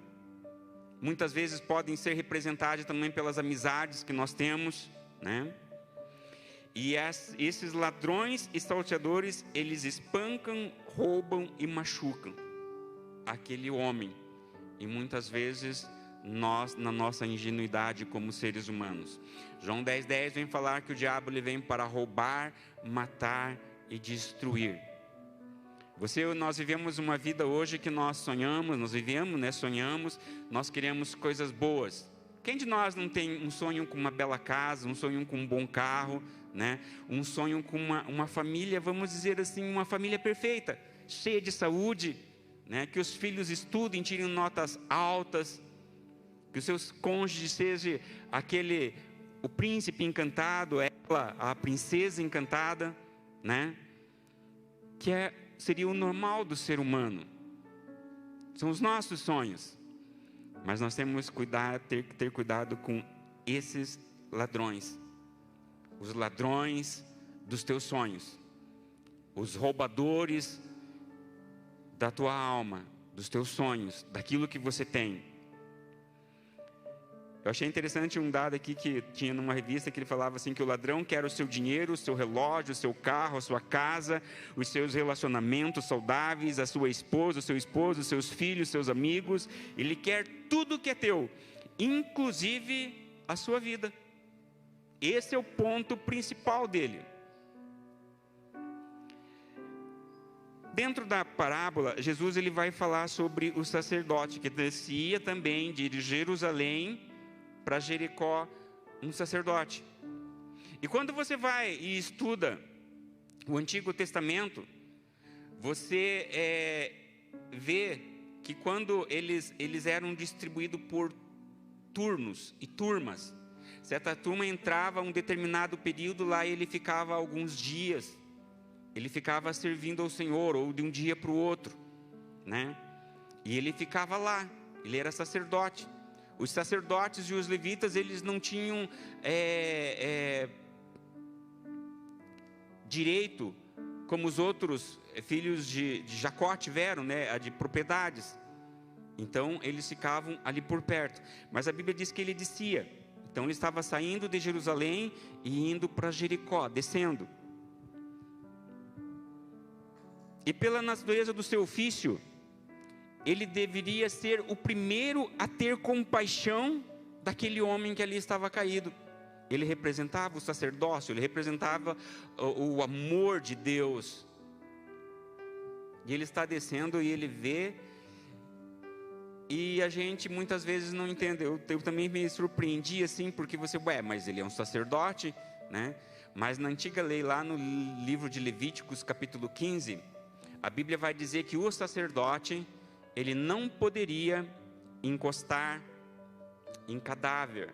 Muitas vezes podem ser representados também pelas amizades que nós temos, né? E esses ladrões e salteadores, eles espancam, roubam e machucam. aquele homem. E muitas vezes nós, na nossa ingenuidade como seres humanos. João 10:10 vem falar que o diabo ele vem para roubar, matar e destruir. Nós vivemos uma vida hoje que nós sonhamos, sonhamos, nós queremos coisas boas. Quem de nós não tem um sonho com uma bela casa, um sonho com um bom carro, né? Um sonho com uma família, vamos dizer assim, uma família perfeita, cheia de saúde, né? Que os filhos estudem, tirem notas altas, que os seus cônjuges sejam o príncipe encantado, ela, a princesa encantada, né? Seria o normal do ser humano. São os nossos sonhos. Mas nós temos que ter cuidado com esses ladrões. Os ladrões dos teus sonhos. Os roubadores da tua alma, dos teus sonhos, daquilo que você tem. Eu achei interessante um dado aqui que tinha numa revista que ele falava assim que o ladrão quer o seu dinheiro, o seu relógio, o seu carro, a sua casa, os seus relacionamentos saudáveis, a sua esposa, o seu esposo, os seus filhos, os seus amigos. Ele quer tudo que é teu, inclusive a sua vida. Esse é o ponto principal dele. Dentro da parábola, Jesus ele vai falar sobre o sacerdote que descia também de Jerusalém para Jericó, um sacerdote. E quando você vai e estuda o Antigo Testamento, você vê que quando eles eram distribuídos por turnos e turmas, certa turma entrava um determinado período lá e ele ficava alguns dias, ele ficava servindo ao Senhor, ou de um dia para o outro, né? E ele ficava lá, ele era sacerdote. Os sacerdotes e os levitas, eles não tinham direito, como os outros filhos de Jacó tiveram, né, de propriedades. Então, eles ficavam ali por perto. Mas a Bíblia diz que ele descia. Então, ele estava saindo de Jerusalém e indo para Jericó, descendo. E pela natureza do seu ofício, ele deveria ser o primeiro a ter compaixão daquele homem que ali estava caído. Ele representava o sacerdócio, ele representava o amor de Deus. E ele está descendo e ele vê, e a gente muitas vezes não entende. Eu também me surpreendi assim, porque mas ele é um sacerdote, né? Mas na antiga lei, lá no livro de Levíticos, capítulo 15, a Bíblia vai dizer que o sacerdote, ele não poderia encostar em cadáver,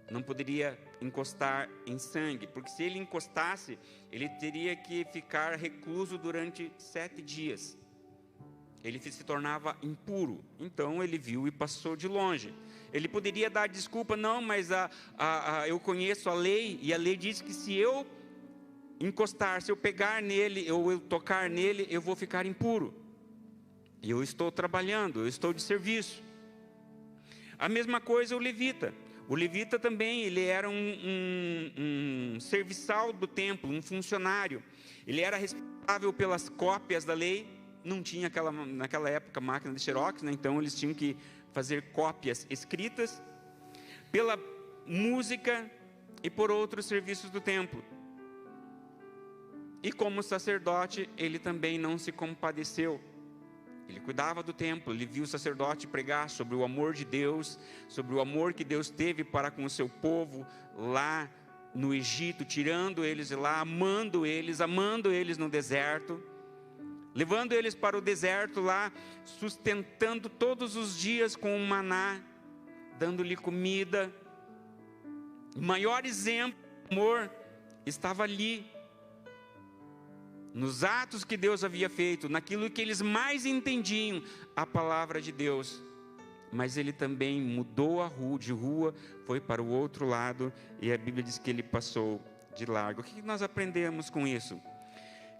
não poderia encostar em sangue, porque se ele encostasse, ele teria que ficar recluso durante 7 dias. Ele se tornava impuro. Então ele viu e passou de longe. Ele poderia dar desculpa, não, mas eu conheço a lei, e a lei diz que se eu encostar, se eu pegar nele, ou eu tocar nele, eu vou ficar impuro. E eu estou trabalhando, eu estou de serviço. A mesma coisa o levita. O levita também, ele era um serviçal do templo, um funcionário. Ele era responsável pelas cópias da lei. Não tinha naquela época máquina de xerox, né? Então eles tinham que fazer cópias escritas. Pela música e por outros serviços do templo. E como sacerdote, ele também não se compadeceu. Ele cuidava do templo, ele viu o sacerdote pregar sobre o amor de Deus, sobre o amor que Deus teve para com o seu povo lá no Egito, tirando eles de lá, amando eles no deserto, levando eles para o deserto lá, sustentando todos os dias com o maná, dando-lhe comida. O maior exemplo de amor estava ali, nos atos que Deus havia feito, naquilo que eles mais entendiam, a palavra de Deus. Mas ele também mudou de rua, foi para o outro lado, e a Bíblia diz que ele passou de largo. O que nós aprendemos com isso?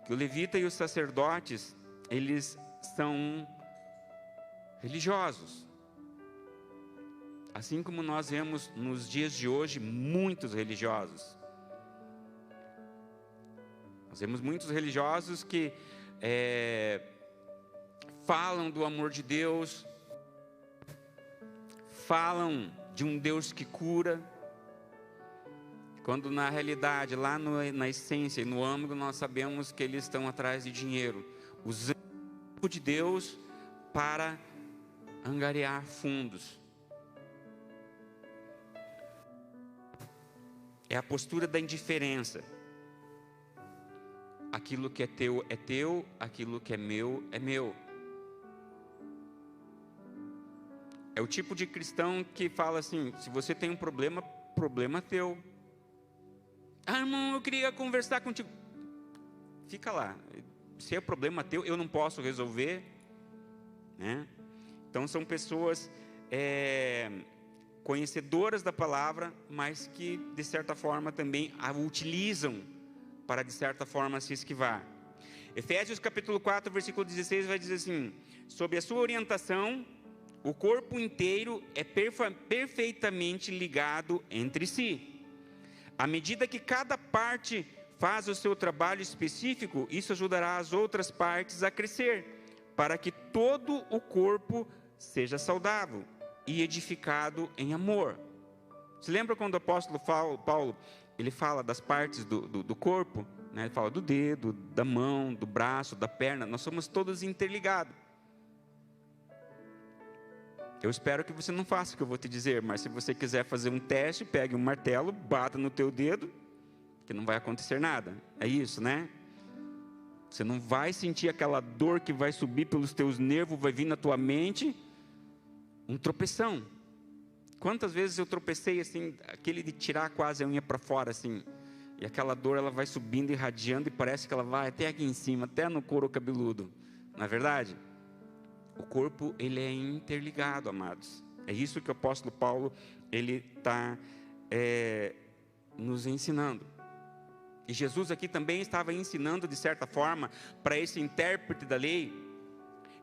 Que o levita e os sacerdotes, eles são religiosos. Assim como nós vemos nos dias de hoje, muitos religiosos. Nós vemos muitos religiosos que falam do amor de Deus, falam de um Deus que cura, quando na realidade, lá na essência e no âmago, nós sabemos que eles estão atrás de dinheiro, usando o de Deus para angariar fundos. É a postura da indiferença. Aquilo que é teu, aquilo que é meu, é meu. É o tipo de cristão que fala assim: se você tem um problema, problema teu. Ah, irmão, eu queria conversar contigo. Fica lá. Se é problema teu, eu não posso resolver, né? Então são pessoas conhecedoras da palavra, mas que de certa forma também a utilizam para de certa forma se esquivar. Efésios capítulo 4, versículo 16 vai dizer assim: sob a sua orientação, o corpo inteiro é perfeitamente ligado entre si. À medida que cada parte faz o seu trabalho específico, isso ajudará as outras partes a crescer, para que todo o corpo seja saudável e edificado em amor. Você lembra quando o apóstolo Paulo, ele fala das partes do corpo, né? Ele fala do dedo, da mão, do braço, da perna. Nós somos todos interligados. Eu espero que você não faça o que eu vou te dizer, mas se você quiser fazer um teste, pegue um martelo, bata no teu dedo, que não vai acontecer nada. É isso, né? Você não vai sentir aquela dor que vai subir pelos teus nervos, vai vir na tua mente. Um tropeção. Quantas vezes eu tropecei assim, aquele de tirar quase a unha para fora assim, e aquela dor ela vai subindo, irradiando, e parece que ela vai até aqui em cima, até no couro cabeludo. Não é verdade? O corpo, ele é interligado, amados. É isso que o apóstolo Paulo, ele está nos ensinando. E Jesus aqui também estava ensinando, de certa forma, para esse intérprete da lei,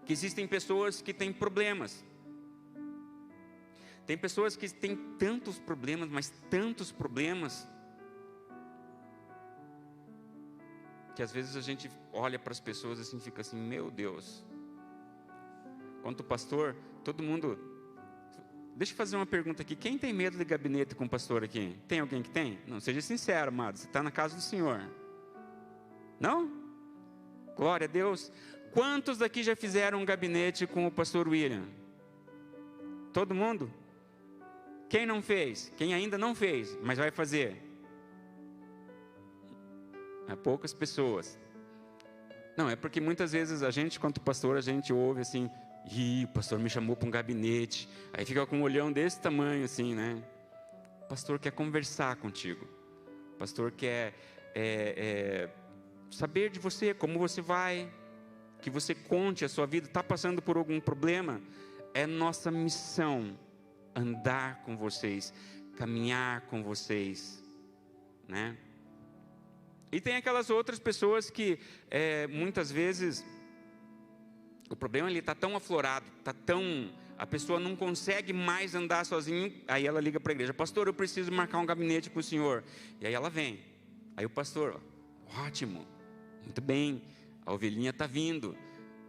que existem pessoas que têm problemas. Tem pessoas que têm tantos problemas, mas tantos problemas, que às vezes a gente olha para as pessoas assim, fica assim: meu Deus. Quanto pastor, todo mundo... Deixa eu fazer uma pergunta aqui: quem tem medo de gabinete com o pastor aqui? Tem alguém que tem? Não, seja sincero, amado, você está na casa do Senhor. Não? Glória a Deus. Quantos daqui já fizeram um gabinete com o pastor William? Todo mundo? Quem não fez? Quem ainda não fez, mas vai fazer? Há poucas pessoas. Não, é porque muitas vezes a gente, quanto pastor, a gente ouve assim: ih, o pastor me chamou para um gabinete. Aí fica com um olhão desse tamanho assim, né? O pastor quer conversar contigo. O pastor quer saber de você, como você vai, que você conte a sua vida. Está passando por algum problema? É nossa missão andar com vocês, caminhar com vocês, né? E tem aquelas outras pessoas que muitas vezes o problema está tão aflorado, a pessoa não consegue mais andar sozinha. Aí ela liga para a igreja: pastor, eu preciso marcar um gabinete com o senhor. E aí ela vem. Aí o pastor: ótimo, muito bem, a ovelhinha está vindo,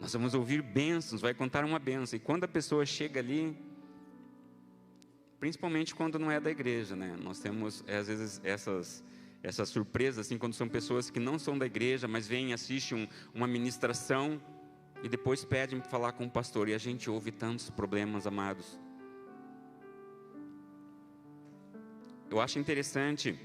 nós vamos ouvir bênçãos, vai contar uma bênção. E quando a pessoa chega ali, principalmente quando não é da igreja, né? Nós temos às vezes essas surpresas, assim, quando são pessoas que não são da igreja, mas vêm e assistem uma ministração e depois pedem para falar com o pastor, e a gente ouve tantos problemas, amados. Eu acho interessante,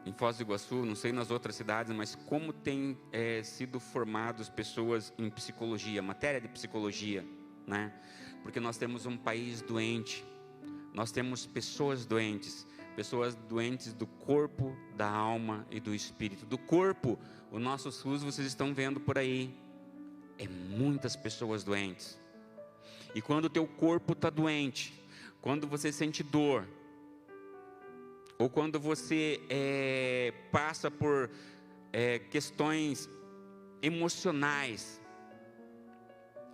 em Foz do Iguaçu, não sei nas outras cidades, mas como tem sido formados pessoas em psicologia, matéria de psicologia, né? Porque nós temos um país doente. Nós temos pessoas doentes do corpo, da alma e do espírito. Do corpo, o nosso SUS, vocês estão vendo por aí, muitas pessoas doentes. E quando o teu corpo está doente, quando você sente dor, ou quando você passa por questões emocionais,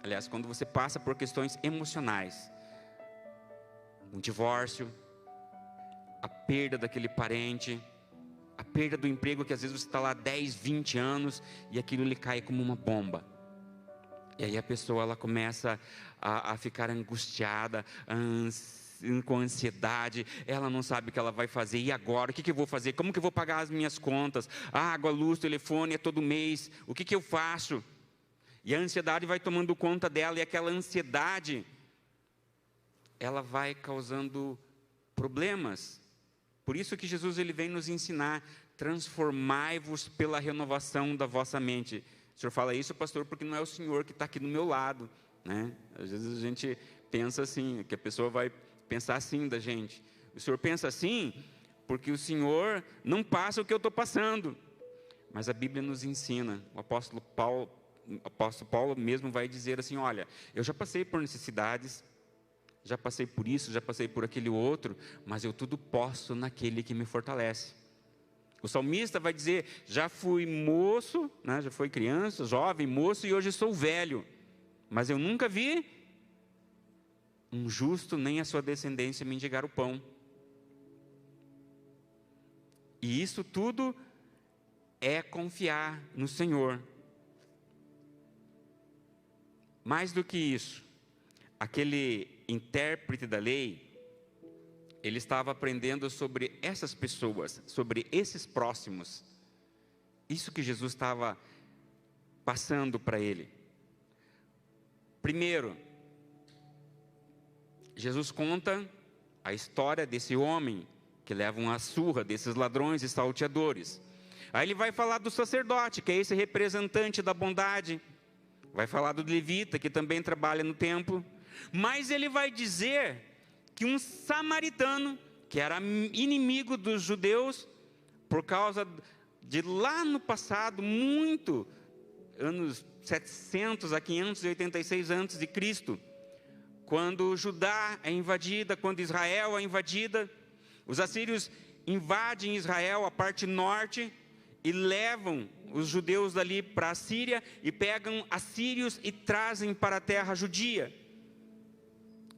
aliás, quando você passa por questões emocionais, um divórcio, a perda daquele parente, A perda do emprego, que às vezes você está lá 10, 20 anos e aquilo lhe cai como uma bomba. E aí a pessoa ela começa a ficar angustiada, com ansiedade, ela não sabe o que ela vai fazer. E agora? O que eu vou fazer? Como que eu vou pagar as minhas contas? Água, luz, telefone, é todo mês. O que eu faço? E a ansiedade vai tomando conta dela, e aquela ansiedade, ela vai causando problemas. Por isso que Jesus ele vem nos ensinar: transformai-vos pela renovação da vossa mente. O senhor fala isso, pastor, porque não é o senhor que está aqui do meu lado, né? Às vezes a gente pensa assim, que a pessoa vai pensar assim da gente. O senhor pensa assim porque o senhor não passa o que eu estou passando. Mas a Bíblia nos ensina, o apóstolo Paulo mesmo vai dizer assim: olha, eu já passei por necessidades, já passei por isso, já passei por aquele outro, mas eu tudo posso naquele que me fortalece. O salmista vai dizer: já fui moço, né, já fui criança, jovem, moço, e hoje sou velho, mas eu nunca vi um justo nem a sua descendência mendigar o pão. E isso tudo é confiar no Senhor. Mais do que isso, aquele intérprete da lei, ele estava aprendendo sobre essas pessoas, sobre esses próximos. Isso que Jesus estava passando para ele. Primeiro, Jesus conta a história desse homem que leva uma surra desses ladrões e salteadores. Aí ele vai falar do sacerdote, que é esse representante da bondade. Vai falar do levita, que também trabalha no templo. Mas ele vai dizer que um samaritano, que era inimigo dos judeus, por causa de lá no passado, muito, anos 700 a 586 antes de Cristo, quando Judá é invadida, quando Israel é invadida, os assírios invadem Israel, a parte norte, e levam os judeus dali para a Síria, e pegam assírios e trazem para a terra judia.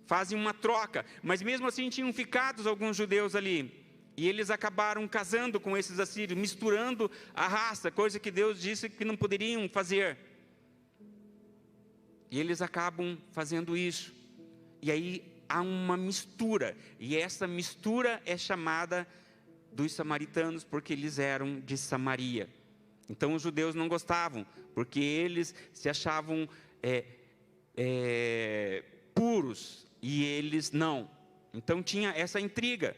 Fazem uma troca, mas mesmo assim tinham ficado alguns judeus ali, e eles acabaram casando com esses assírios, misturando a raça, coisa que Deus disse que não poderiam fazer. E eles acabam fazendo isso, e aí há uma mistura, e essa mistura é chamada dos samaritanos, porque eles eram de Samaria. Então os judeus não gostavam, porque eles se achavam puros, e eles não. Então tinha essa intriga.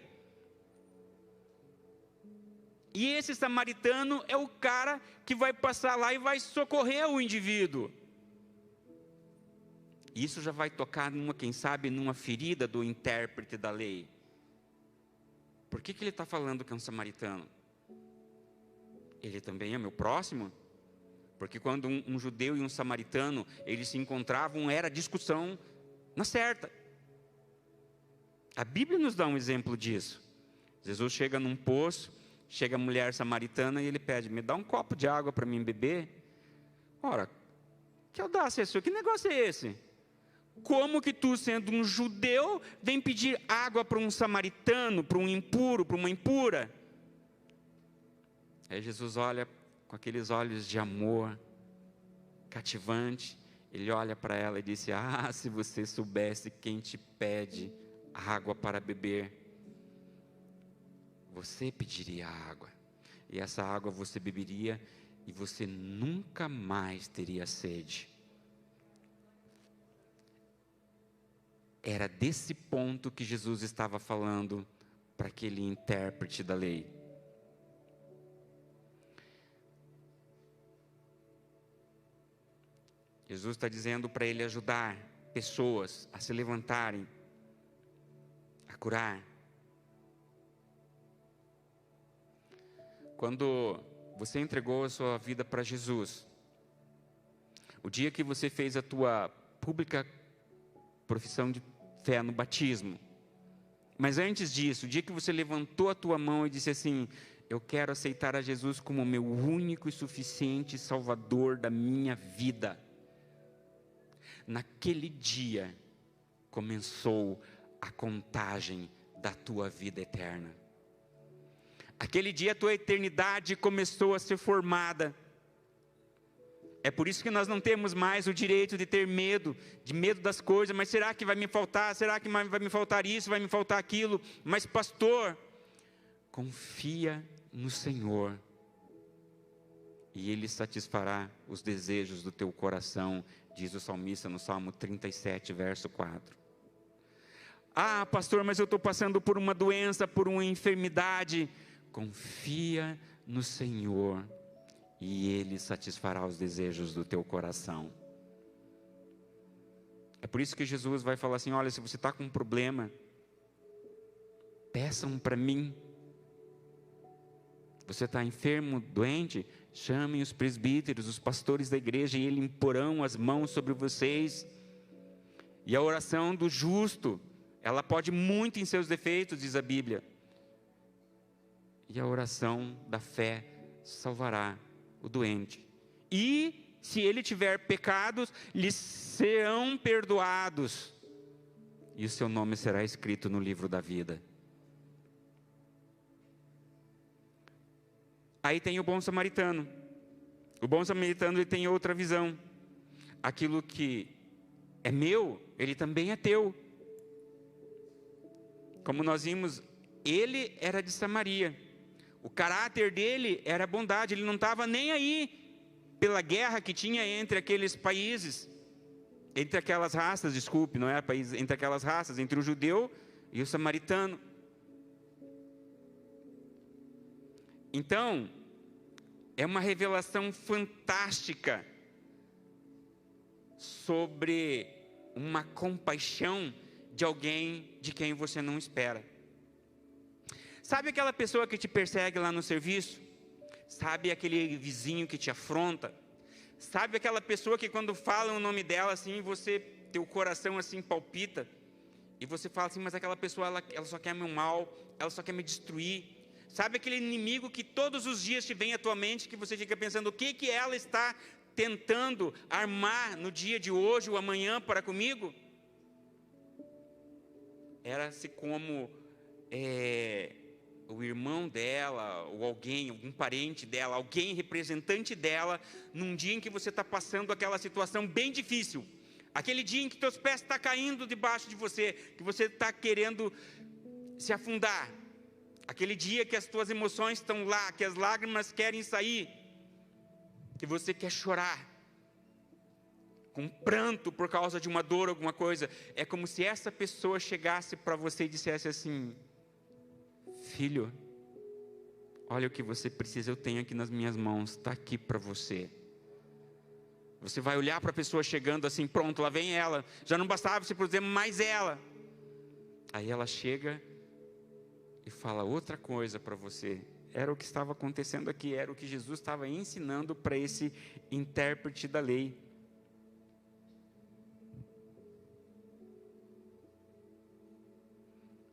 E esse samaritano é o cara que vai passar lá e vai socorrer o indivíduo. Isso já vai tocar quem sabe, numa ferida do intérprete da lei. Por que ele está falando que é um samaritano? Ele também é meu próximo? Porque quando um judeu e um samaritano, eles se encontravam, era discussão na certa. A Bíblia nos dá um exemplo disso. Jesus chega num poço, chega a mulher samaritana e ele pede: me dá um copo de água para mim beber. Ora, que audácia é sua? Que negócio é esse? Como que tu, sendo um judeu, vem pedir água para um samaritano, para um impuro, para uma impura? Aí Jesus olha com aqueles olhos de amor cativante, ele olha para ela e disse: ah, se você soubesse quem te pede água para beber, você pediria água, e essa água você beberia, e você nunca mais teria sede. Era desse ponto que Jesus estava falando para aquele intérprete da lei. Jesus está dizendo para ele ajudar pessoas a se levantarem, a curar. Quando você entregou a sua vida para Jesus, o dia que você fez a tua pública profissão de fé no batismo, mas antes disso, o dia que você levantou a tua mão e disse assim: eu quero aceitar a Jesus como meu único e suficiente Salvador da minha vida, naquele dia começou a contagem da tua vida eterna. Aquele dia a tua eternidade começou a ser formada. É por isso que nós não temos mais o direito de ter medo, de medo das coisas. Mas será que vai me faltar? Será que vai me faltar isso? Vai me faltar aquilo? Mas pastor, confia no Senhor, e Ele satisfará os desejos do teu coração, diz o salmista no Salmo 37, verso 4. Ah, pastor, mas eu estou passando por uma doença, por uma enfermidade. Confia no Senhor, e Ele satisfará os desejos do teu coração. É por isso que Jesus vai falar assim: olha, se você está com um problema, peçam para mim. Você está enfermo, doente, chamem os presbíteros, os pastores da igreja, e eles imporão as mãos sobre vocês. E a oração do justo, ela pode muito em seus defeitos, diz a Bíblia. E a oração da fé salvará o doente. E se ele tiver pecados, lhe serão perdoados, e o seu nome será escrito no livro da vida. Aí tem o bom samaritano. O bom samaritano, ele tem outra visão. Aquilo que é meu, ele também é teu. Como nós vimos, ele era de Samaria. O caráter dele era bondade. Ele não estava nem aí pela guerra que tinha entre aqueles países, entre aquelas raças, desculpe, não é país, entre aquelas raças, entre o judeu e o samaritano. Então, é uma revelação fantástica sobre uma compaixão de alguém de quem você não espera. Sabe aquela pessoa que te persegue lá no serviço? Sabe aquele vizinho que te afronta? Sabe aquela pessoa que quando fala o nome dela assim, teu coração assim palpita? E você fala assim, mas aquela pessoa ela só quer meu mal, ela só quer me destruir. Sabe aquele inimigo que todos os dias te vem à tua mente, que você fica pensando, o que ela está tentando armar no dia de hoje ou amanhã para comigo? Era-se como o irmão dela, ou alguém, algum parente dela, alguém representante dela, num dia em que você está passando aquela situação bem difícil, aquele dia em que teus pés estão caindo debaixo de você, que você está querendo se afundar, aquele dia que as tuas emoções estão lá, que as lágrimas querem sair, que você quer chorar, com pranto por causa de uma dor, alguma coisa. É como se essa pessoa chegasse para você e dissesse assim: filho, olha o que você precisa, eu tenho aqui nas minhas mãos, está aqui para você. Você vai olhar para a pessoa chegando assim, pronto, lá vem ela, já não bastava você dizer mais ela. Aí ela chega e fala outra coisa para você. Era o que estava acontecendo aqui, era o que Jesus estava ensinando para esse intérprete da lei.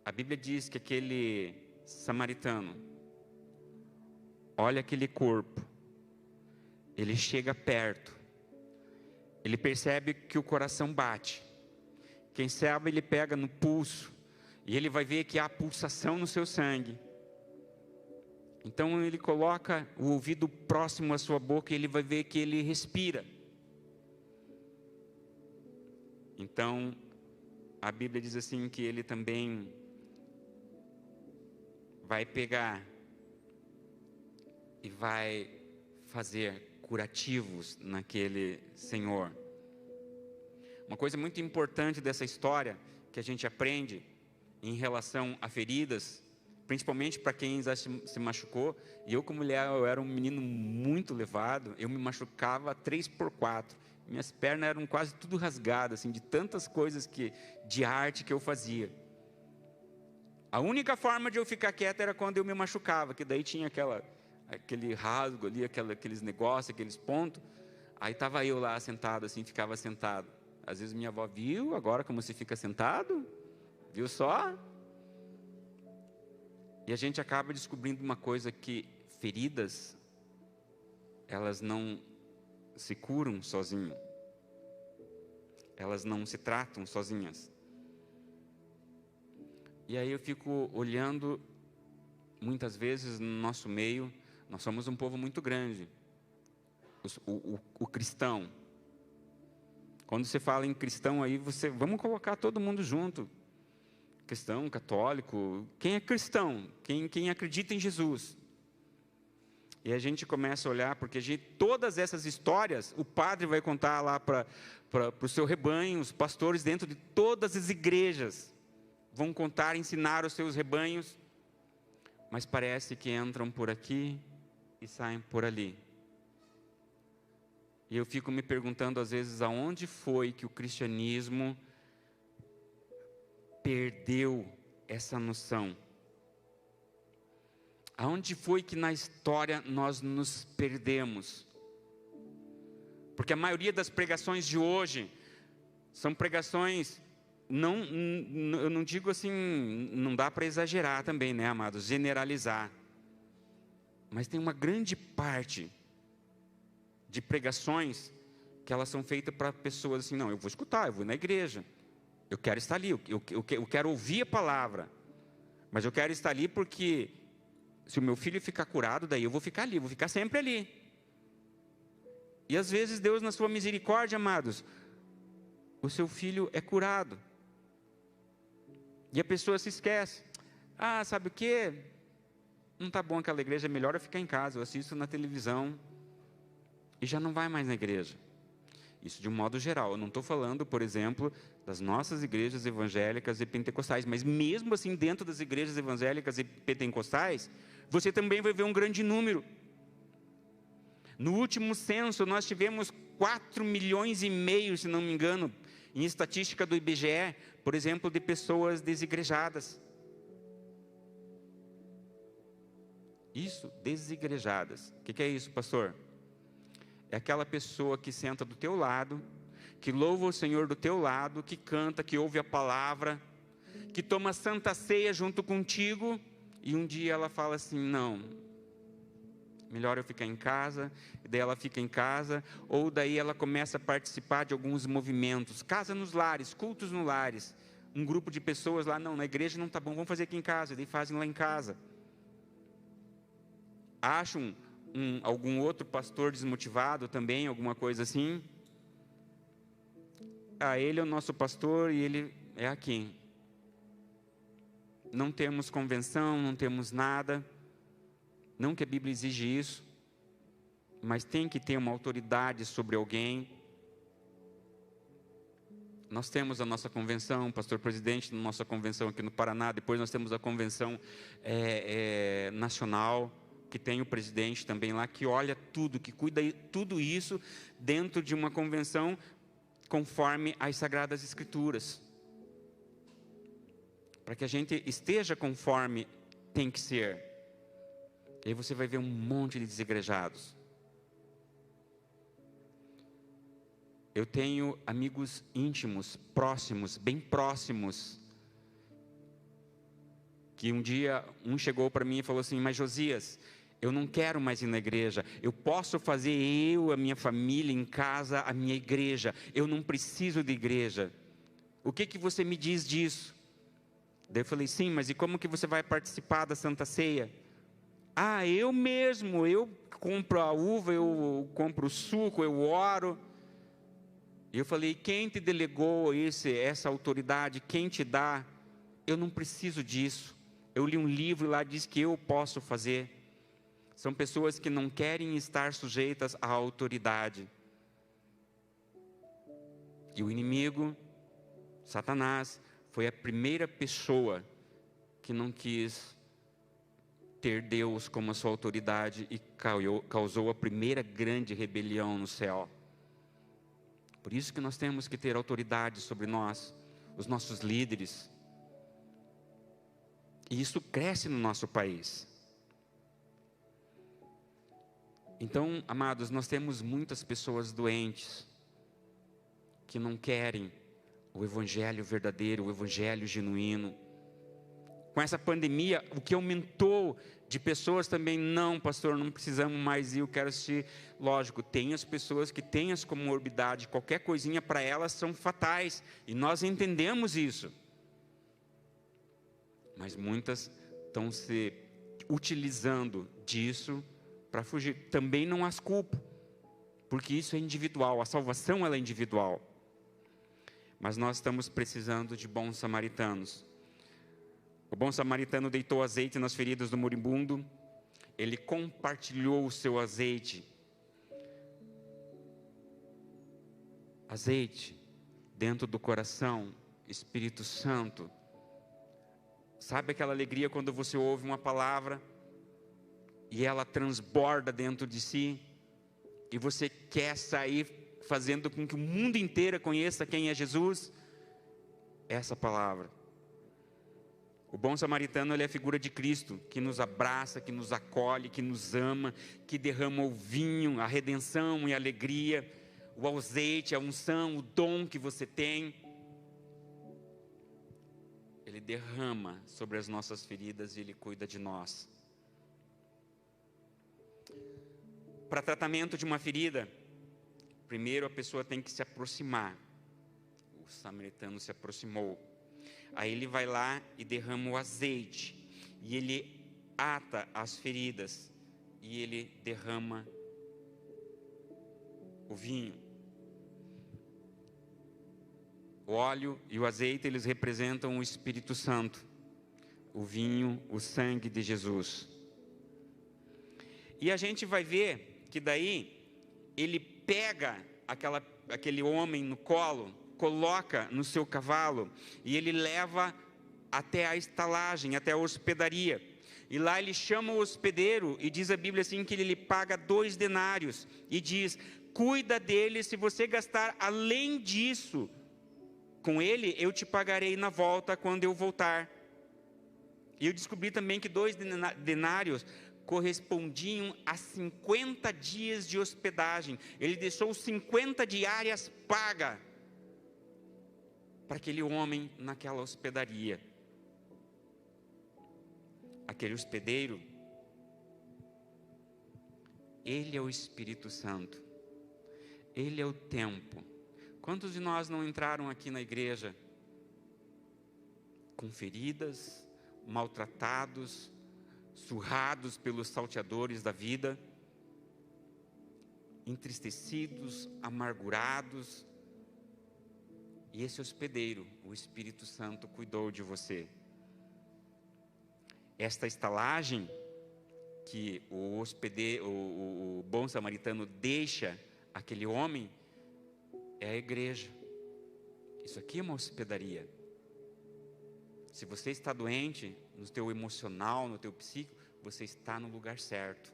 A Bíblia diz que aquele samaritano olha aquele corpo, ele chega perto, ele percebe que o coração bate, quem sabe ele pega no pulso, e ele vai ver que há pulsação no seu sangue. Então ele coloca o ouvido próximo à sua boca e ele vai ver que ele respira. Então a Bíblia diz assim que ele também vai pegar e vai fazer curativos naquele senhor. Uma coisa muito importante dessa história que a gente aprende em relação a feridas, principalmente para quem já se machucou, e eu como mulher, eu era um menino muito levado, eu me machucava 3x4, minhas pernas eram quase tudo rasgadas, assim, de tantas coisas de arte que eu fazia. A única forma de eu ficar quieto era quando eu me machucava, que daí tinha aquele rasgo ali, aqueles negócios, aqueles pontos. Aí estava eu lá sentado, assim, ficava sentado. Às vezes minha avó viu, agora como se fica sentado, viu só? E a gente acaba descobrindo uma coisa, que feridas, elas não se curam sozinhas. Elas não se tratam sozinhas. E aí eu fico olhando muitas vezes no nosso meio, nós somos um povo muito grande, o cristão. Quando você fala em cristão aí, vamos colocar todo mundo junto. Cristão, católico, quem é cristão? Quem acredita em Jesus? E a gente começa a olhar, porque todas essas histórias, o padre vai contar lá para o seu rebanho, os pastores dentro de todas as igrejas vão contar, ensinar os seus rebanhos, mas parece que entram por aqui e saem por ali. E eu fico me perguntando às vezes, aonde foi que o cristianismo perdeu essa noção? Aonde foi que na história nós nos perdemos? Porque a maioria das pregações de hoje são pregações, eu não digo assim, não dá para exagerar também, né, amados, generalizar. Mas tem uma grande parte de pregações que elas são feitas para pessoas assim, não, eu vou escutar, eu vou na igreja, eu quero estar ali, eu quero ouvir a palavra, mas eu quero estar ali porque se o meu filho ficar curado, daí eu vou ficar ali, eu vou ficar sempre ali. E às vezes Deus, na sua misericórdia, amados, o seu filho é curado. E a pessoa se esquece. Ah, sabe o quê? Não está bom aquela igreja, é melhor eu ficar em casa, eu assisto na televisão. E já não vai mais na igreja. Isso de um modo geral. Eu não estou falando, por exemplo, das nossas igrejas evangélicas e pentecostais, mas mesmo assim, dentro das igrejas evangélicas e pentecostais, você também vai ver um grande número. No último censo, nós tivemos 4,5 milhões, se não me engano, em estatística do IBGE, por exemplo, de pessoas desigrejadas. Isso, desigrejadas. O que é isso, pastor? É aquela pessoa que senta do teu lado, que louva o Senhor do teu lado, que canta, que ouve a palavra, que toma santa ceia junto contigo, e um dia ela fala assim, não, melhor eu ficar em casa, e daí ela fica em casa, ou daí ela começa a participar de alguns movimentos, casa nos lares, cultos nos lares, um grupo de pessoas lá, não, na igreja não está bom, vamos fazer aqui em casa, e daí fazem lá em casa. Acham algum outro pastor desmotivado também, alguma coisa assim. Ele é o nosso pastor e ele é aqui. Não temos convenção, não temos nada. Não que a Bíblia exige isso, mas tem que ter uma autoridade sobre alguém. Nós temos a nossa convenção, o pastor presidente da nossa convenção aqui no Paraná, depois nós temos a convenção nacional, que tem o presidente também lá, que olha tudo, que cuida tudo isso dentro de uma convenção conforme as Sagradas Escrituras. Para que a gente esteja conforme tem que ser. E aí você vai ver um monte de desigrejados. Eu tenho amigos íntimos, próximos, bem próximos, que um dia um chegou para mim e falou assim, mas Josias, eu não quero mais ir na igreja, eu posso fazer a minha família em casa, a minha igreja, eu não preciso de igreja. O que você me diz disso? Daí eu falei, sim, mas e como que você vai participar da Santa Ceia? Eu mesmo, eu compro a uva, eu compro o suco, eu oro. E eu falei, quem te delegou essa autoridade, quem te dá? Eu não preciso disso. Eu li um livro lá, diz que eu posso fazer. São pessoas que não querem estar sujeitas à autoridade. E o inimigo, Satanás, foi a primeira pessoa que não quis ter Deus como a sua autoridade e causou a primeira grande rebelião no céu. Por isso que nós temos que ter autoridade sobre nós, os nossos líderes. E isso cresce no nosso país. Então, amados, nós temos muitas pessoas doentes que não querem o evangelho verdadeiro, o evangelho genuíno. Com essa pandemia, o que aumentou de pessoas também, não, pastor, não precisamos mais ir, eu quero assistir. Lógico, tem as pessoas que têm as comorbidades, qualquer coisinha para elas são fatais, e nós entendemos isso. Mas muitas estão se utilizando disso para fugir. Também não as culpo, porque isso é individual, a salvação ela é individual. Mas nós estamos precisando de bons samaritanos. O bom samaritano deitou azeite nas feridas do moribundo, ele compartilhou o seu azeite. Azeite dentro do coração, Espírito Santo. Sabe aquela alegria quando você ouve uma palavra e ela transborda dentro de si, e você quer sair fazendo com que o mundo inteiro conheça quem é Jesus? Essa palavra. O bom samaritano, ele é a figura de Cristo, que nos abraça, que nos acolhe, que nos ama, que derrama o vinho, a redenção e a alegria, o azeite, a unção, o dom que você tem. Ele derrama sobre as nossas feridas e Ele cuida de nós. Para tratamento de uma ferida, primeiro a pessoa tem que se aproximar. O samaritano se aproximou. Aí ele vai lá e derrama o azeite. E ele ata as feridas. E ele derrama o vinho. O óleo e o azeite, eles representam o Espírito Santo. O vinho, o sangue de Jesus. E a gente vai ver que daí ele pega aquele homem no colo, coloca no seu cavalo e ele leva até a estalagem, até a hospedaria. E lá ele chama o hospedeiro e diz a Bíblia assim que ele lhe paga 2 denários e diz: cuida dele, se você gastar além disso com ele, eu te pagarei na volta quando eu voltar. E eu descobri também que 2 denários correspondiam a 50 dias de hospedagem. Ele deixou 50 diárias pagas para aquele homem naquela hospedaria. Aquele hospedeiro, ele é o Espírito Santo. Ele é o tempo. Quantos de nós não entraram aqui na igreja com feridas, maltratados, surrados pelos salteadores da vida, entristecidos, amargurados, e esse hospedeiro, o Espírito Santo, cuidou de você. Esta estalagem que o bom samaritano deixa aquele homem é a igreja. Isso aqui é uma hospedaria. Se você está doente no teu emocional, no teu psíquico, você está no lugar certo.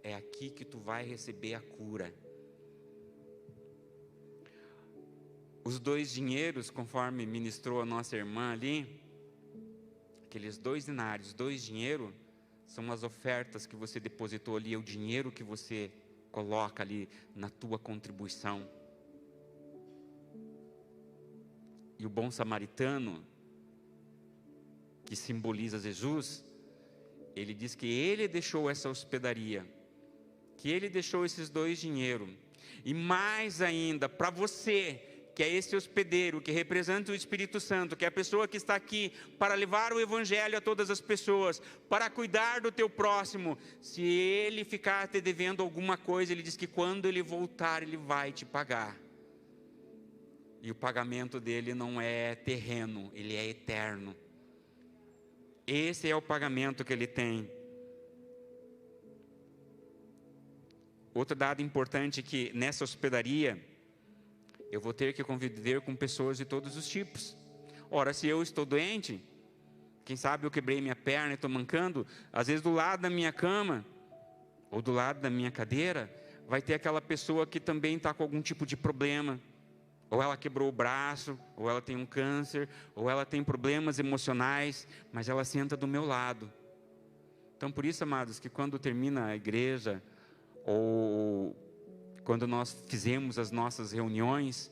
É aqui que tu vai receber a cura. Os 2 dinheiros, conforme ministrou a nossa irmã ali, aqueles 2 denários, 2 dinheiros, são as ofertas que você depositou ali, é o dinheiro que você coloca ali na tua contribuição. E o bom samaritano, que simboliza Jesus, ele diz que ele deixou essa hospedaria, que ele deixou esses 2 dinheiros, e mais ainda, para você, que é esse hospedeiro, que representa o Espírito Santo, que é a pessoa que está aqui para levar o Evangelho a todas as pessoas, para cuidar do teu próximo, se ele ficar te devendo alguma coisa, ele diz que quando ele voltar, ele vai te pagar. E o pagamento dele não é terreno, ele é eterno. Esse é o pagamento que ele tem. Outro dado importante é que nessa hospedaria, eu vou ter que conviver com pessoas de todos os tipos. Ora, se eu estou doente, quem sabe eu quebrei minha perna e estou mancando, às vezes do lado da minha cama, ou do lado da minha cadeira, vai ter aquela pessoa que também está com algum tipo de problema. Ou ela quebrou o braço, ou ela tem um câncer, ou ela tem problemas emocionais, mas ela senta do meu lado. Então, por isso, amados, que quando termina a igreja, ou quando nós fizemos as nossas reuniões,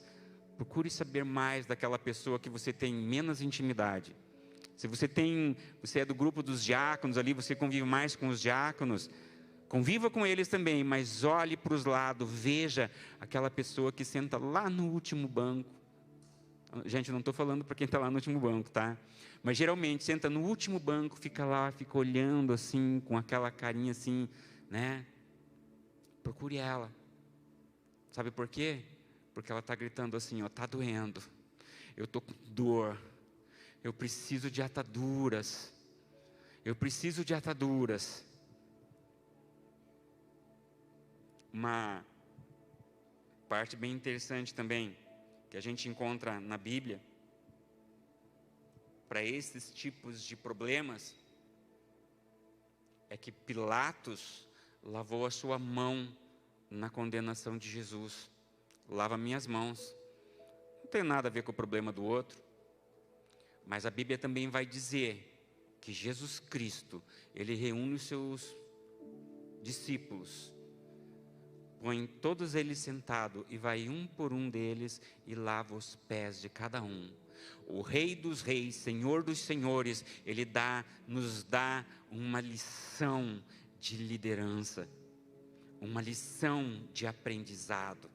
procure saber mais daquela pessoa que você tem menos intimidade. Se você é do grupo dos diáconos ali, você convive mais com os diáconos, conviva com eles também, mas olhe para os lados, veja aquela pessoa que senta lá no último banco, Gente, eu não estou falando para quem está lá no último banco, tá? Mas geralmente senta no último banco, fica lá, fica olhando assim, com aquela carinha assim, né? Procure ela. Sabe por quê? Porque ela está gritando assim, ó, está doendo. Eu estou com dor. Eu preciso de ataduras. Eu preciso de ataduras. Uma parte bem interessante também, que a gente encontra na Bíblia, para esses tipos de problemas, é que Pilatos lavou a sua mão na condenação de Jesus. Lava minhas mãos. Não tem nada a ver com o problema do outro. Mas a Bíblia também vai dizer que Jesus Cristo, Ele reúne os seus discípulos, põe todos eles sentados e vai um por um deles e lava os pés de cada um. O Rei dos Reis, Senhor dos Senhores, Ele nos dá uma lição de liderança, uma lição de aprendizado.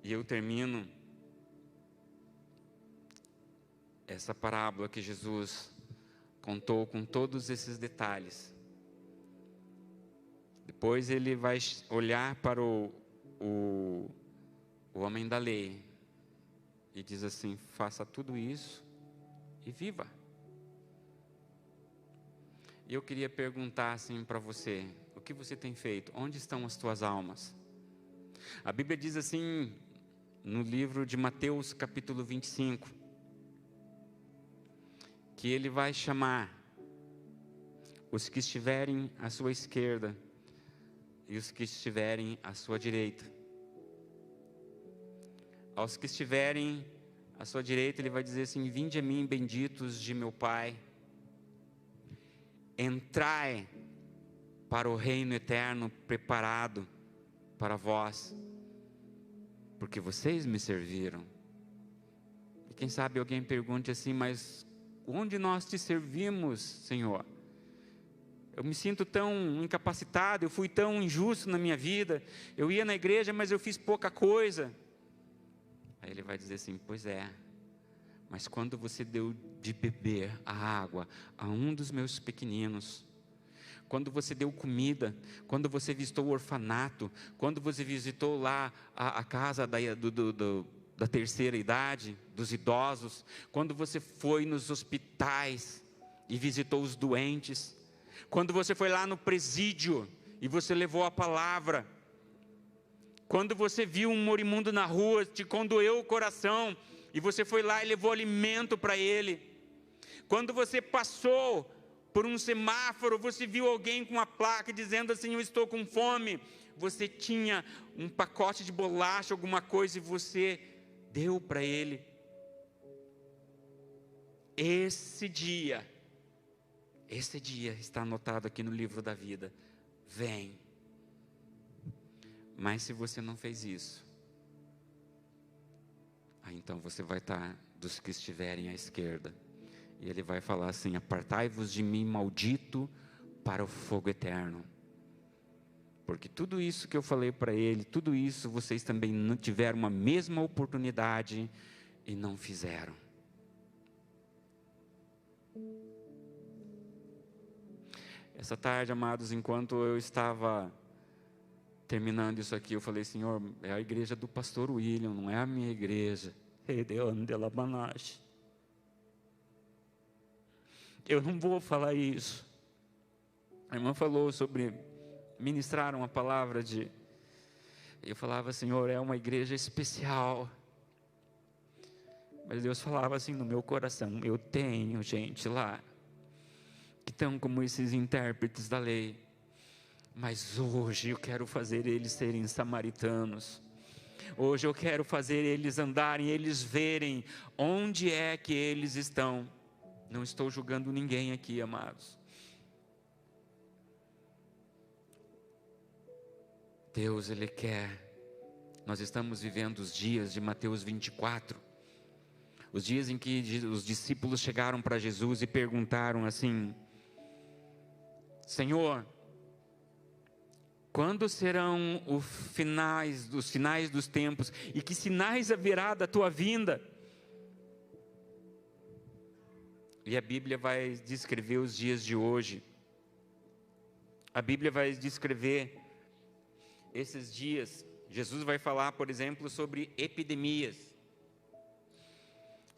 E eu termino essa parábola que Jesus contou com todos esses detalhes. Depois ele vai olhar para o homem da lei e diz assim: faça tudo isso e viva. E eu queria perguntar assim para você: o que você tem feito? Onde estão as tuas almas? A Bíblia diz assim no livro de Mateus capítulo 25, que Ele vai chamar os que estiverem à sua esquerda e os que estiverem à sua direita. Aos que estiverem à sua direita, Ele vai dizer assim: vinde a mim, benditos de meu Pai, entrai para o reino eterno preparado para vós, porque vocês me serviram. E quem sabe alguém pergunte assim: mas onde nós te servimos, Senhor? Eu me sinto tão incapacitado, eu fui tão injusto na minha vida, eu ia na igreja, mas eu fiz pouca coisa. Aí Ele vai dizer assim: pois é, mas quando você deu de beber a água a um dos meus pequeninos, quando você deu comida, quando você visitou o orfanato, quando você visitou lá a casa da terceira idade, dos idosos, quando você foi nos hospitais e visitou os doentes, quando você foi lá no presídio e você levou a palavra, quando você viu um moribundo na rua, te condoeu o coração e você foi lá e levou alimento para ele, quando você passou por um semáforo, você viu alguém com uma placa dizendo assim: eu estou com fome, você tinha um pacote de bolacha, alguma coisa, e você deu para ele. Esse dia está anotado aqui no livro da vida. Vem. Mas se você não fez isso, aí então você vai estar dos que estiverem à esquerda. E Ele vai falar assim: apartai-vos de mim, maldito, para o fogo eterno. Porque tudo isso que eu falei para ele, tudo isso vocês também não tiveram uma mesma oportunidade e não fizeram. Essa tarde, amados, enquanto eu estava terminando isso aqui, eu falei: Senhor, é a igreja do pastor William, não é a minha igreja. Eu não vou falar isso. A irmã falou sobre ministrar uma palavra de... Eu falava: Senhor, é uma igreja especial. Mas Deus falava assim no meu coração: eu tenho gente lá que estão como esses intérpretes da lei, mas hoje eu quero fazer eles serem samaritanos. Hoje eu quero fazer eles andarem, eles verem onde é que eles estão. Não estou julgando ninguém aqui, amados. Deus, Ele quer. Nós estamos vivendo os dias de Mateus 24. Os dias em que os discípulos chegaram para Jesus e perguntaram assim: Senhor, Quando serão os finais dos tempos? E que sinais haverá da tua vinda? E a Bíblia vai descrever os dias de hoje. A Bíblia vai descrever esses dias. Jesus vai falar, por exemplo, sobre epidemias.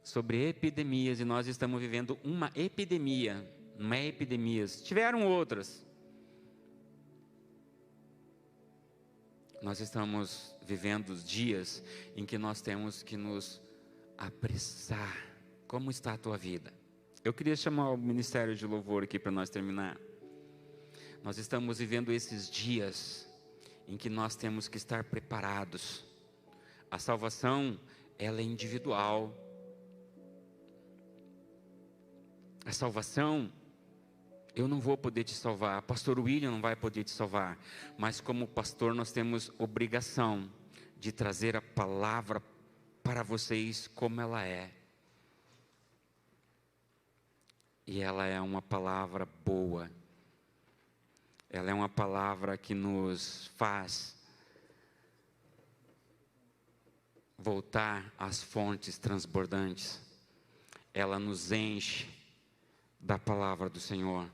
Sobre epidemias, e nós estamos vivendo uma epidemia. Não é epidemias, tiveram outras. Nós estamos vivendo os dias em que nós temos que nos apressar. Como está a tua vida? Eu queria chamar o Ministério de Louvor aqui para nós terminar. Nós estamos vivendo esses dias em que nós temos que estar preparados. A salvação, ela é individual. A salvação, eu não vou poder te salvar, pastor William não vai poder te salvar, mas como pastor nós temos obrigação de trazer a palavra para vocês como ela é. E ela é uma palavra boa. Ela é uma palavra que nos faz voltar às fontes transbordantes. Ela nos enche da palavra do Senhor.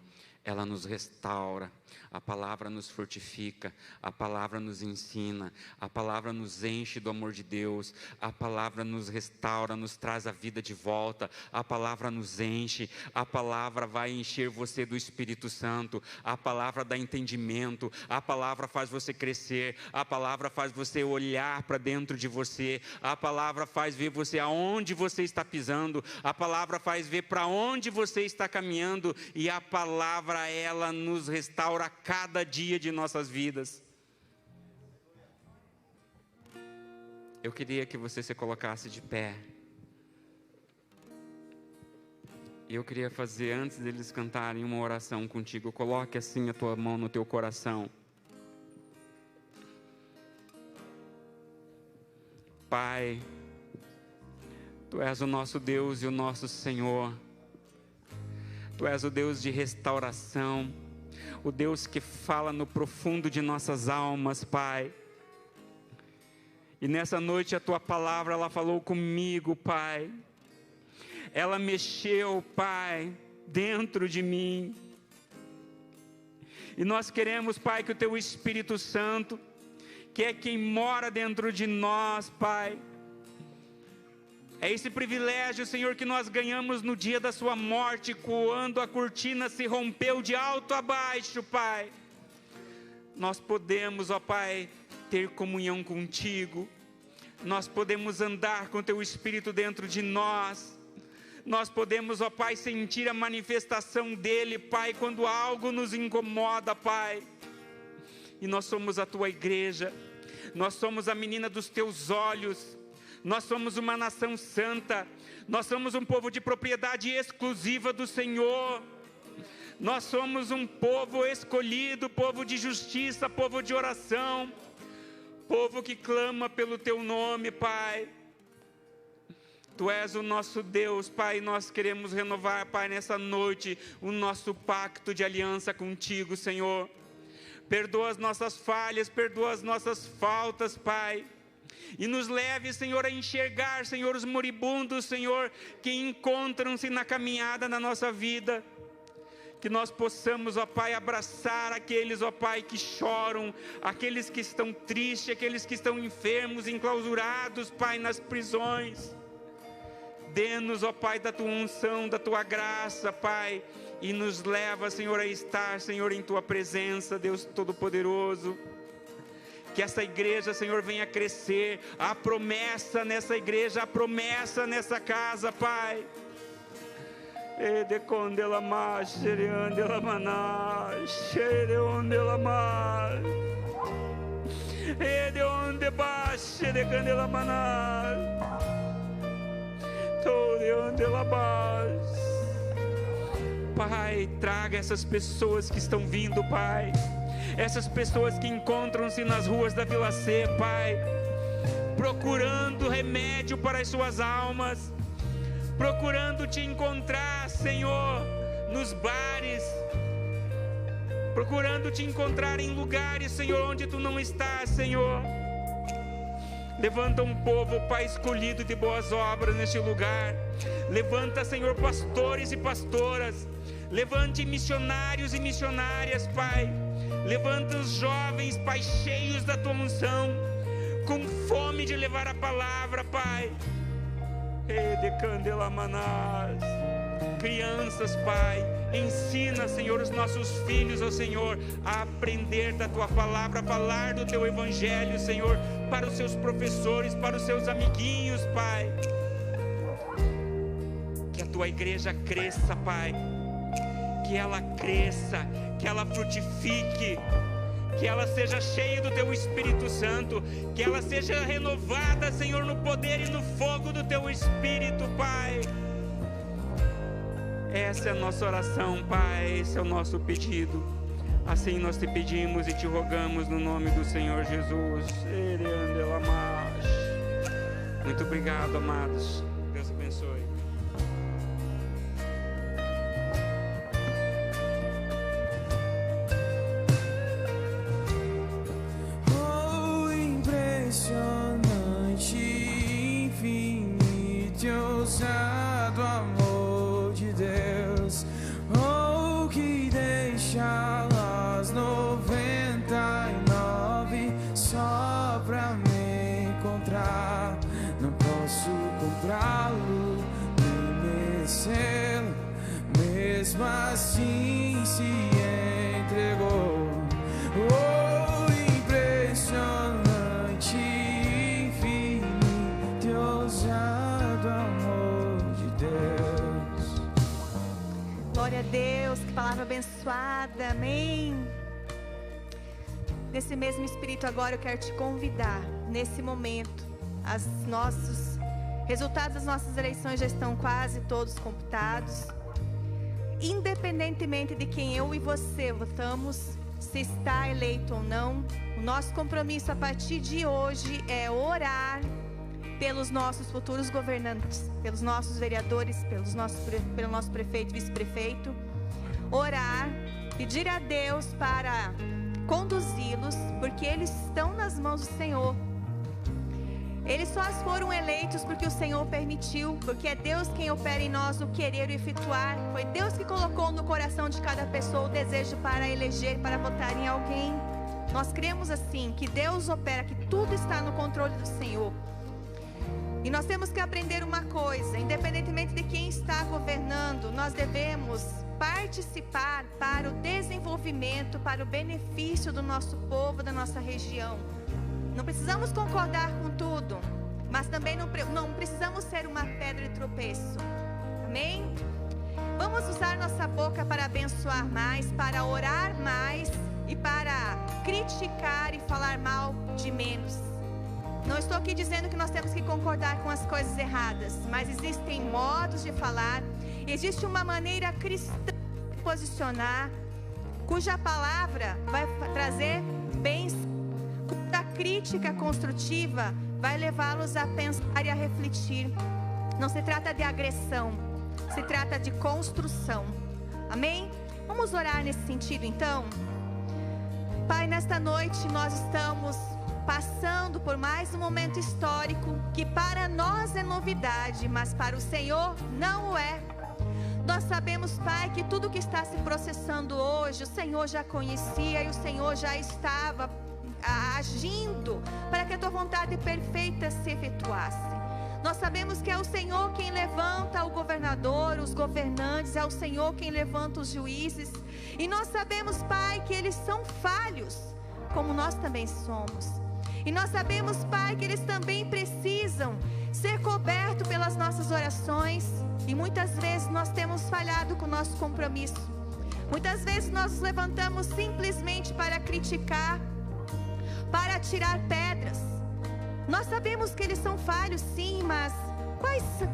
Ela nos restaura, a palavra nos fortifica, a palavra nos ensina, a palavra nos enche do amor de Deus, a palavra nos restaura, nos traz a vida de volta, a palavra nos enche, a palavra vai encher você do Espírito Santo, a palavra dá entendimento, a palavra faz você crescer, a palavra faz você olhar para dentro de você, a palavra faz ver você aonde você está pisando, a palavra faz ver para onde você está caminhando, e a palavra ela nos restaura a cada dia de nossas vidas. Eu queria que você se colocasse de pé. E eu queria fazer, antes deles cantarem, uma oração contigo. Coloque assim a tua mão no teu coração. Pai, Tu és o nosso Deus e o nosso Senhor. Tu és o Deus de restauração, o Deus que fala no profundo de nossas almas, Pai. E nessa noite a Tua palavra, ela falou comigo, Pai. Ela mexeu, Pai, dentro de mim. E nós queremos, Pai, que o Teu Espírito Santo, que é quem mora dentro de nós, Pai, é esse privilégio, Senhor, que nós ganhamos no dia da sua morte, quando a cortina se rompeu de alto a baixo, Pai. Nós podemos, ó Pai, ter comunhão contigo. Nós podemos andar com Teu Espírito dentro de nós. Nós podemos, ó Pai, sentir a manifestação dEle, Pai, quando algo nos incomoda, Pai. E nós somos a Tua igreja. Nós somos a menina dos Teus olhos. Nós somos uma nação santa, nós somos um povo de propriedade exclusiva do Senhor, nós somos um povo escolhido, povo de justiça, povo de oração, povo que clama pelo Teu nome, Pai. Tu és o nosso Deus, Pai, e nós queremos renovar, Pai, nessa noite, o nosso pacto de aliança contigo, Senhor. Perdoa as nossas falhas, perdoa as nossas faltas, Pai. E nos leve, Senhor, a enxergar, Senhor, os moribundos, Senhor, que encontram-se na caminhada na nossa vida. Que nós possamos, ó Pai, abraçar aqueles, ó Pai, que choram, aqueles que estão tristes, aqueles que estão enfermos, enclausurados, Pai, nas prisões. Dê-nos, ó Pai, da Tua unção, da Tua graça, Pai, e nos leva, Senhor, a estar, Senhor, em Tua presença, Deus Todo-Poderoso. Que essa igreja, Senhor, venha crescer. A promessa nessa igreja, a promessa nessa casa, Pai. Ede condela mais, xereandela manás, xereondela mais. Ede onde baixe de candela manás. Todo onde ela baixe. Pai, traga essas pessoas que estão vindo, Pai. Essas pessoas que encontram-se nas ruas da Vila C, Pai, procurando remédio para as suas almas, procurando Te encontrar, Senhor, nos bares, procurando te encontrar em lugares, Senhor, onde tu não estás, Senhor. Levanta um povo, Pai, escolhido de boas obras neste lugar. Levanta, Senhor, pastores e pastoras. Levante missionários e missionárias, Pai. Levanta os jovens, Pai, cheios da tua unção, com fome de levar a palavra, Pai. Crianças, Pai, ensina, Senhor, os nossos filhos, ó Senhor, a aprender da tua palavra, a falar do teu evangelho, Senhor, para os seus professores, para os seus amiguinhos, Pai. Que a tua igreja cresça, Pai. Que ela cresça, que ela frutifique, que ela seja cheia do teu Espírito Santo, que ela seja renovada, Senhor, no poder e no fogo do teu Espírito, Pai. Essa é a nossa oração, Pai, esse é o nosso pedido. Assim nós te pedimos e te rogamos no nome do Senhor Jesus. Muito obrigado, amados. Deus abençoe. Ousado amor de Deus, oh, que deixa as 99 só pra me encontrar. Não posso comprá-lo nem merecê-lo, mesmo assim se entregou. Oh, impressionante, infinito, ousado amor de Deus. Glória a Deus, que palavra abençoada, amém. Nesse mesmo espírito agora eu quero te convidar, nesse momento, os resultados das nossas eleições já estão quase todos computados. Independentemente de quem eu e você votamos, se está eleito ou não, o nosso compromisso a partir de hoje é orar pelos nossos futuros governantes, pelos nossos vereadores, pelo nosso prefeito e vice-prefeito. Orar, pedir a Deus para conduzi-los, porque eles estão nas mãos do Senhor. Eles só foram eleitos porque o Senhor permitiu, porque é Deus quem opera em nós o querer e efetuar. Foi Deus que colocou no coração de cada pessoa o desejo para eleger, para votar em alguém. Nós cremos assim, que Deus opera, que tudo está no controle do Senhor. E nós temos que aprender uma coisa: independentemente de quem está governando, nós devemos participar para o desenvolvimento, para o benefício do nosso povo, da nossa região. Não precisamos concordar com tudo, mas também não precisamos ser uma pedra de tropeço. Amém? Vamos usar nossa boca para abençoar mais, para orar mais e para criticar e falar mal de menos. Não estou aqui dizendo que nós temos que concordar com as coisas erradas, mas existem modos de falar, existe uma maneira cristã de posicionar, cuja palavra vai trazer bens. A crítica construtiva vai levá-los a pensar e a refletir. Não se trata de agressão, se trata de construção. Amém? Vamos orar nesse sentido então? Pai, nesta noite nós estamos passando por mais um momento histórico que para nós é novidade, mas para o Senhor não o é. Nós sabemos, Pai, que tudo que está se processando hoje, o Senhor já conhecia e o Senhor já estava agindo para que a tua vontade perfeita se efetuasse. Nós sabemos que é o Senhor quem levanta o governador, os governantes, é o Senhor quem levanta os juízes. E nós sabemos, Pai, que eles são falhos, como nós também somos. E nós sabemos, Pai, que eles também precisam ser cobertos pelas nossas orações. E muitas vezes nós temos falhado com o nosso compromisso. Muitas vezes nós nos levantamos simplesmente para criticar, para tirar pedras. Nós sabemos que eles são falhos, sim, mas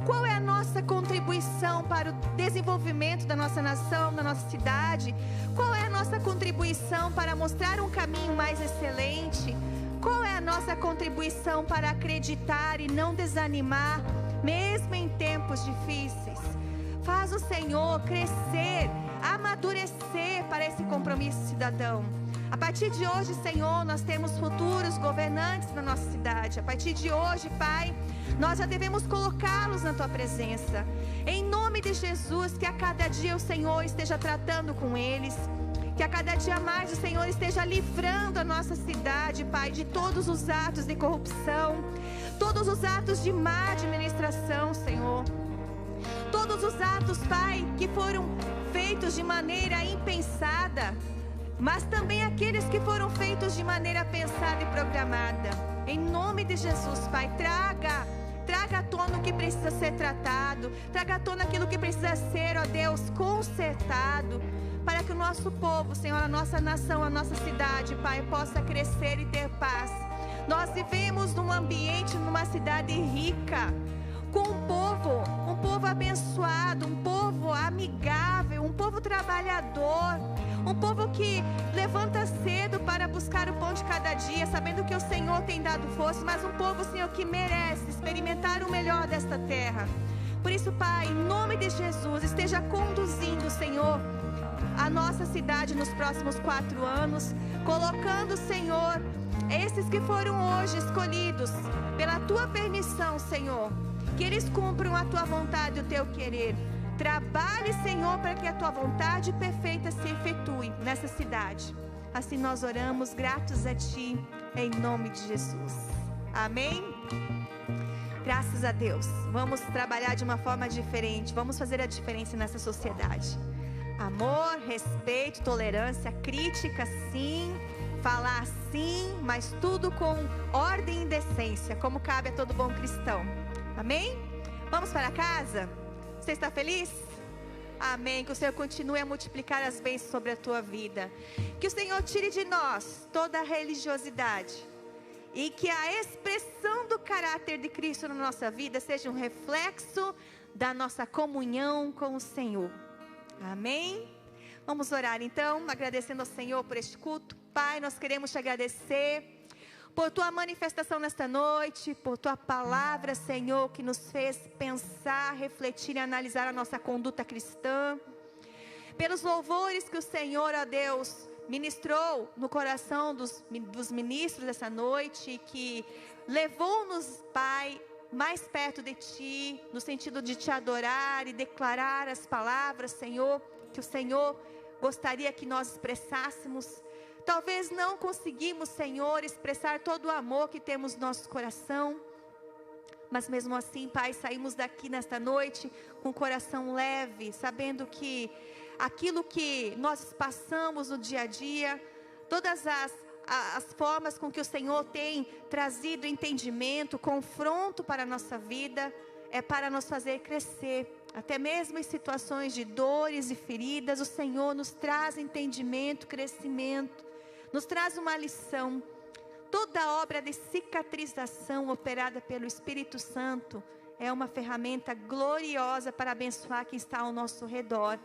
qual é a nossa contribuição para o desenvolvimento da nossa nação, da nossa cidade? Qual é a nossa contribuição para mostrar um caminho mais excelente? Qual é a nossa contribuição para acreditar e não desanimar, mesmo em tempos difíceis? Faz o Senhor crescer, amadurecer para esse compromisso cidadão. A partir de hoje, Senhor, nós temos futuros governantes na nossa cidade. A partir de hoje, Pai, nós já devemos colocá-los na Tua presença. Em nome de Jesus, que a cada dia o Senhor esteja tratando com eles. Que a cada dia mais o Senhor esteja livrando a nossa cidade, Pai, de todos os atos de corrupção, todos os atos de má administração, Senhor. Todos os atos, Pai, que foram feitos de maneira impensada, mas também aqueles que foram feitos de maneira pensada e programada. Em nome de Jesus, Pai, traga à tona o que precisa ser tratado, traga à tona aquilo que precisa ser, ó Deus, consertado, para que o nosso povo, Senhor, a nossa nação, a nossa cidade, Pai, possa crescer e ter paz. Nós vivemos num ambiente, numa cidade rica, com um povo abençoado, um povo amigável, um povo trabalhador, um povo que levanta cedo para buscar o pão de cada dia, sabendo que o Senhor tem dado força, mas um povo, Senhor, que merece experimentar o melhor desta terra. Por isso, Pai, em nome de Jesus, esteja conduzindo, Senhor, a nossa cidade nos próximos 4 anos, colocando, Senhor, esses que foram hoje escolhidos pela Tua permissão, Senhor, que eles cumpram a Tua vontade e o Teu querer. Trabalhe, Senhor, para que a Tua vontade perfeita se efetue nessa cidade. Assim nós oramos, gratos a Ti, em nome de Jesus. Amém? Graças a Deus. Vamos trabalhar de uma forma diferente. Vamos fazer a diferença nessa sociedade. Amor, respeito, tolerância, crítica, sim. Falar sim, mas tudo com ordem e decência, como cabe a todo bom cristão. Amém? Vamos para casa? Você está feliz? Amém. Que o Senhor continue a multiplicar as bênçãos sobre a tua vida. Que o Senhor tire de nós toda a religiosidade. E que a expressão do caráter de Cristo na nossa vida seja um reflexo da nossa comunhão com o Senhor. Amém? Vamos orar então, agradecendo ao Senhor por este culto. Pai, nós queremos te agradecer por Tua manifestação nesta noite, por Tua palavra, Senhor, que nos fez pensar, refletir e analisar a nossa conduta cristã. Pelos louvores que o Senhor, ó Deus, ministrou no coração dos ministros dessa noite, que levou-nos, Pai, mais perto de Ti, no sentido de Te adorar e declarar as palavras, Senhor, que o Senhor gostaria que nós expressássemos. Talvez não conseguimos, Senhor, expressar todo o amor que temos no nosso coração, mas mesmo assim, Pai, saímos daqui nesta noite com o coração leve, sabendo que aquilo que nós passamos no dia a dia, todas as formas com que o Senhor tem trazido entendimento, confronto para a nossa vida, é para nos fazer crescer. Até mesmo em situações de dores e feridas, o Senhor nos traz entendimento, crescimento, nos traz uma lição. Toda obra de cicatrização operada pelo Espírito Santo é uma ferramenta gloriosa para abençoar quem está ao nosso redor.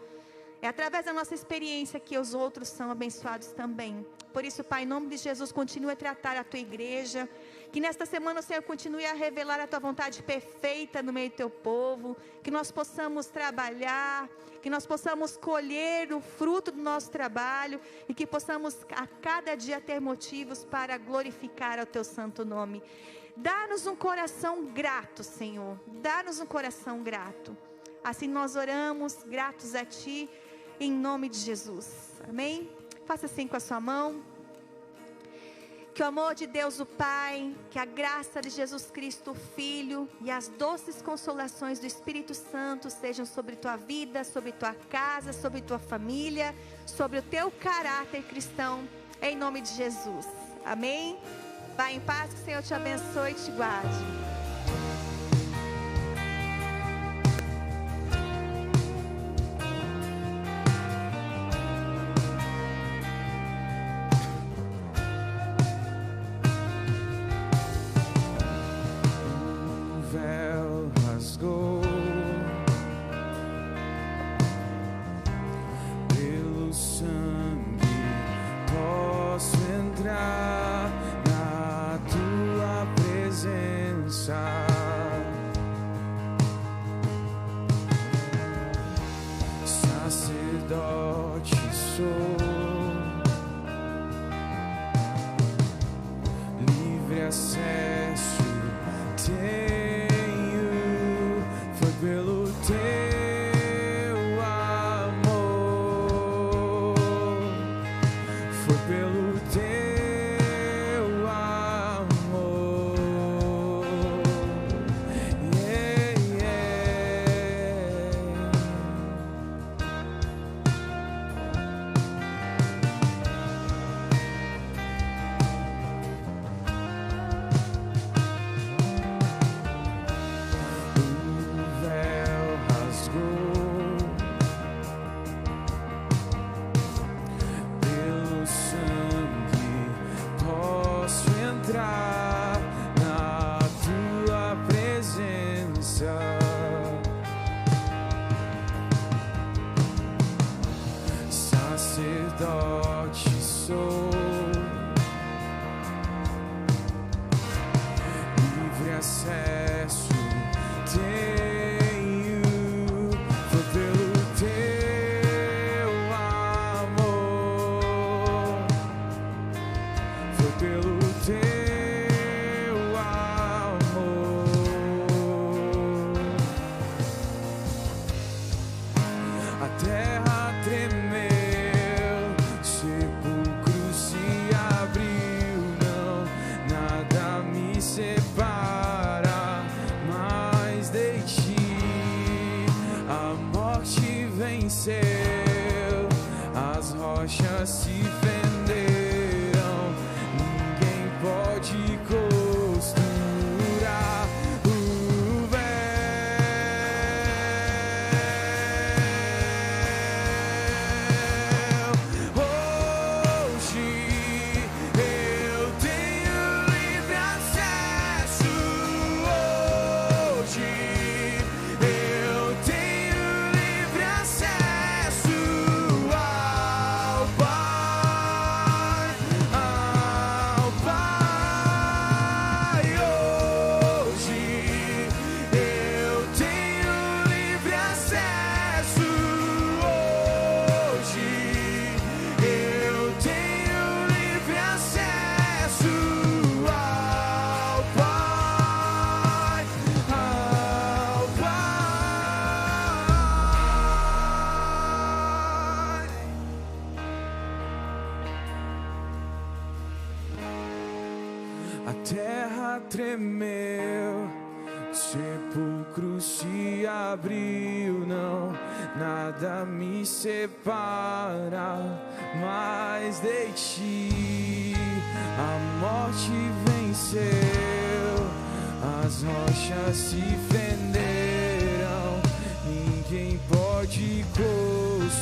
É através da nossa experiência que os outros são abençoados também. Por isso, Pai, em nome de Jesus, continue a tratar a Tua igreja. Que nesta semana o Senhor continue a revelar a Tua vontade perfeita no meio do Teu povo. Que nós possamos trabalhar, que nós possamos colher o fruto do nosso trabalho. E que possamos a cada dia ter motivos para glorificar ao Teu santo nome. Dá-nos um coração grato, Senhor. Dá-nos um coração grato. Assim nós oramos, gratos a Ti, em nome de Jesus. Amém? Faça assim com a sua mão. Que o amor de Deus o Pai, que a graça de Jesus Cristo o Filho e as doces consolações do Espírito Santo sejam sobre tua vida, sobre tua casa, sobre tua família, sobre o teu caráter cristão, em nome de Jesus. Amém? Vá em paz, que o Senhor te abençoe e te guarde. A terra tremeu, sepulcro se abriu, não, nada me separa mais de ti. A morte venceu, as rochas se fenderam, ninguém pode costurar o véu. Hoje eu tenho livre acesso. Hoje eu tenho livre acesso ao Pai, ao Pai. Hoje eu tenho livre acesso. Hoje eu tenho livre acesso ao Pai, ao Pai. A terra tremeu, sepulcro se abriu, não, nada me separa mais de ti. A morte venceu, as rochas se fenderam, ninguém pode costurar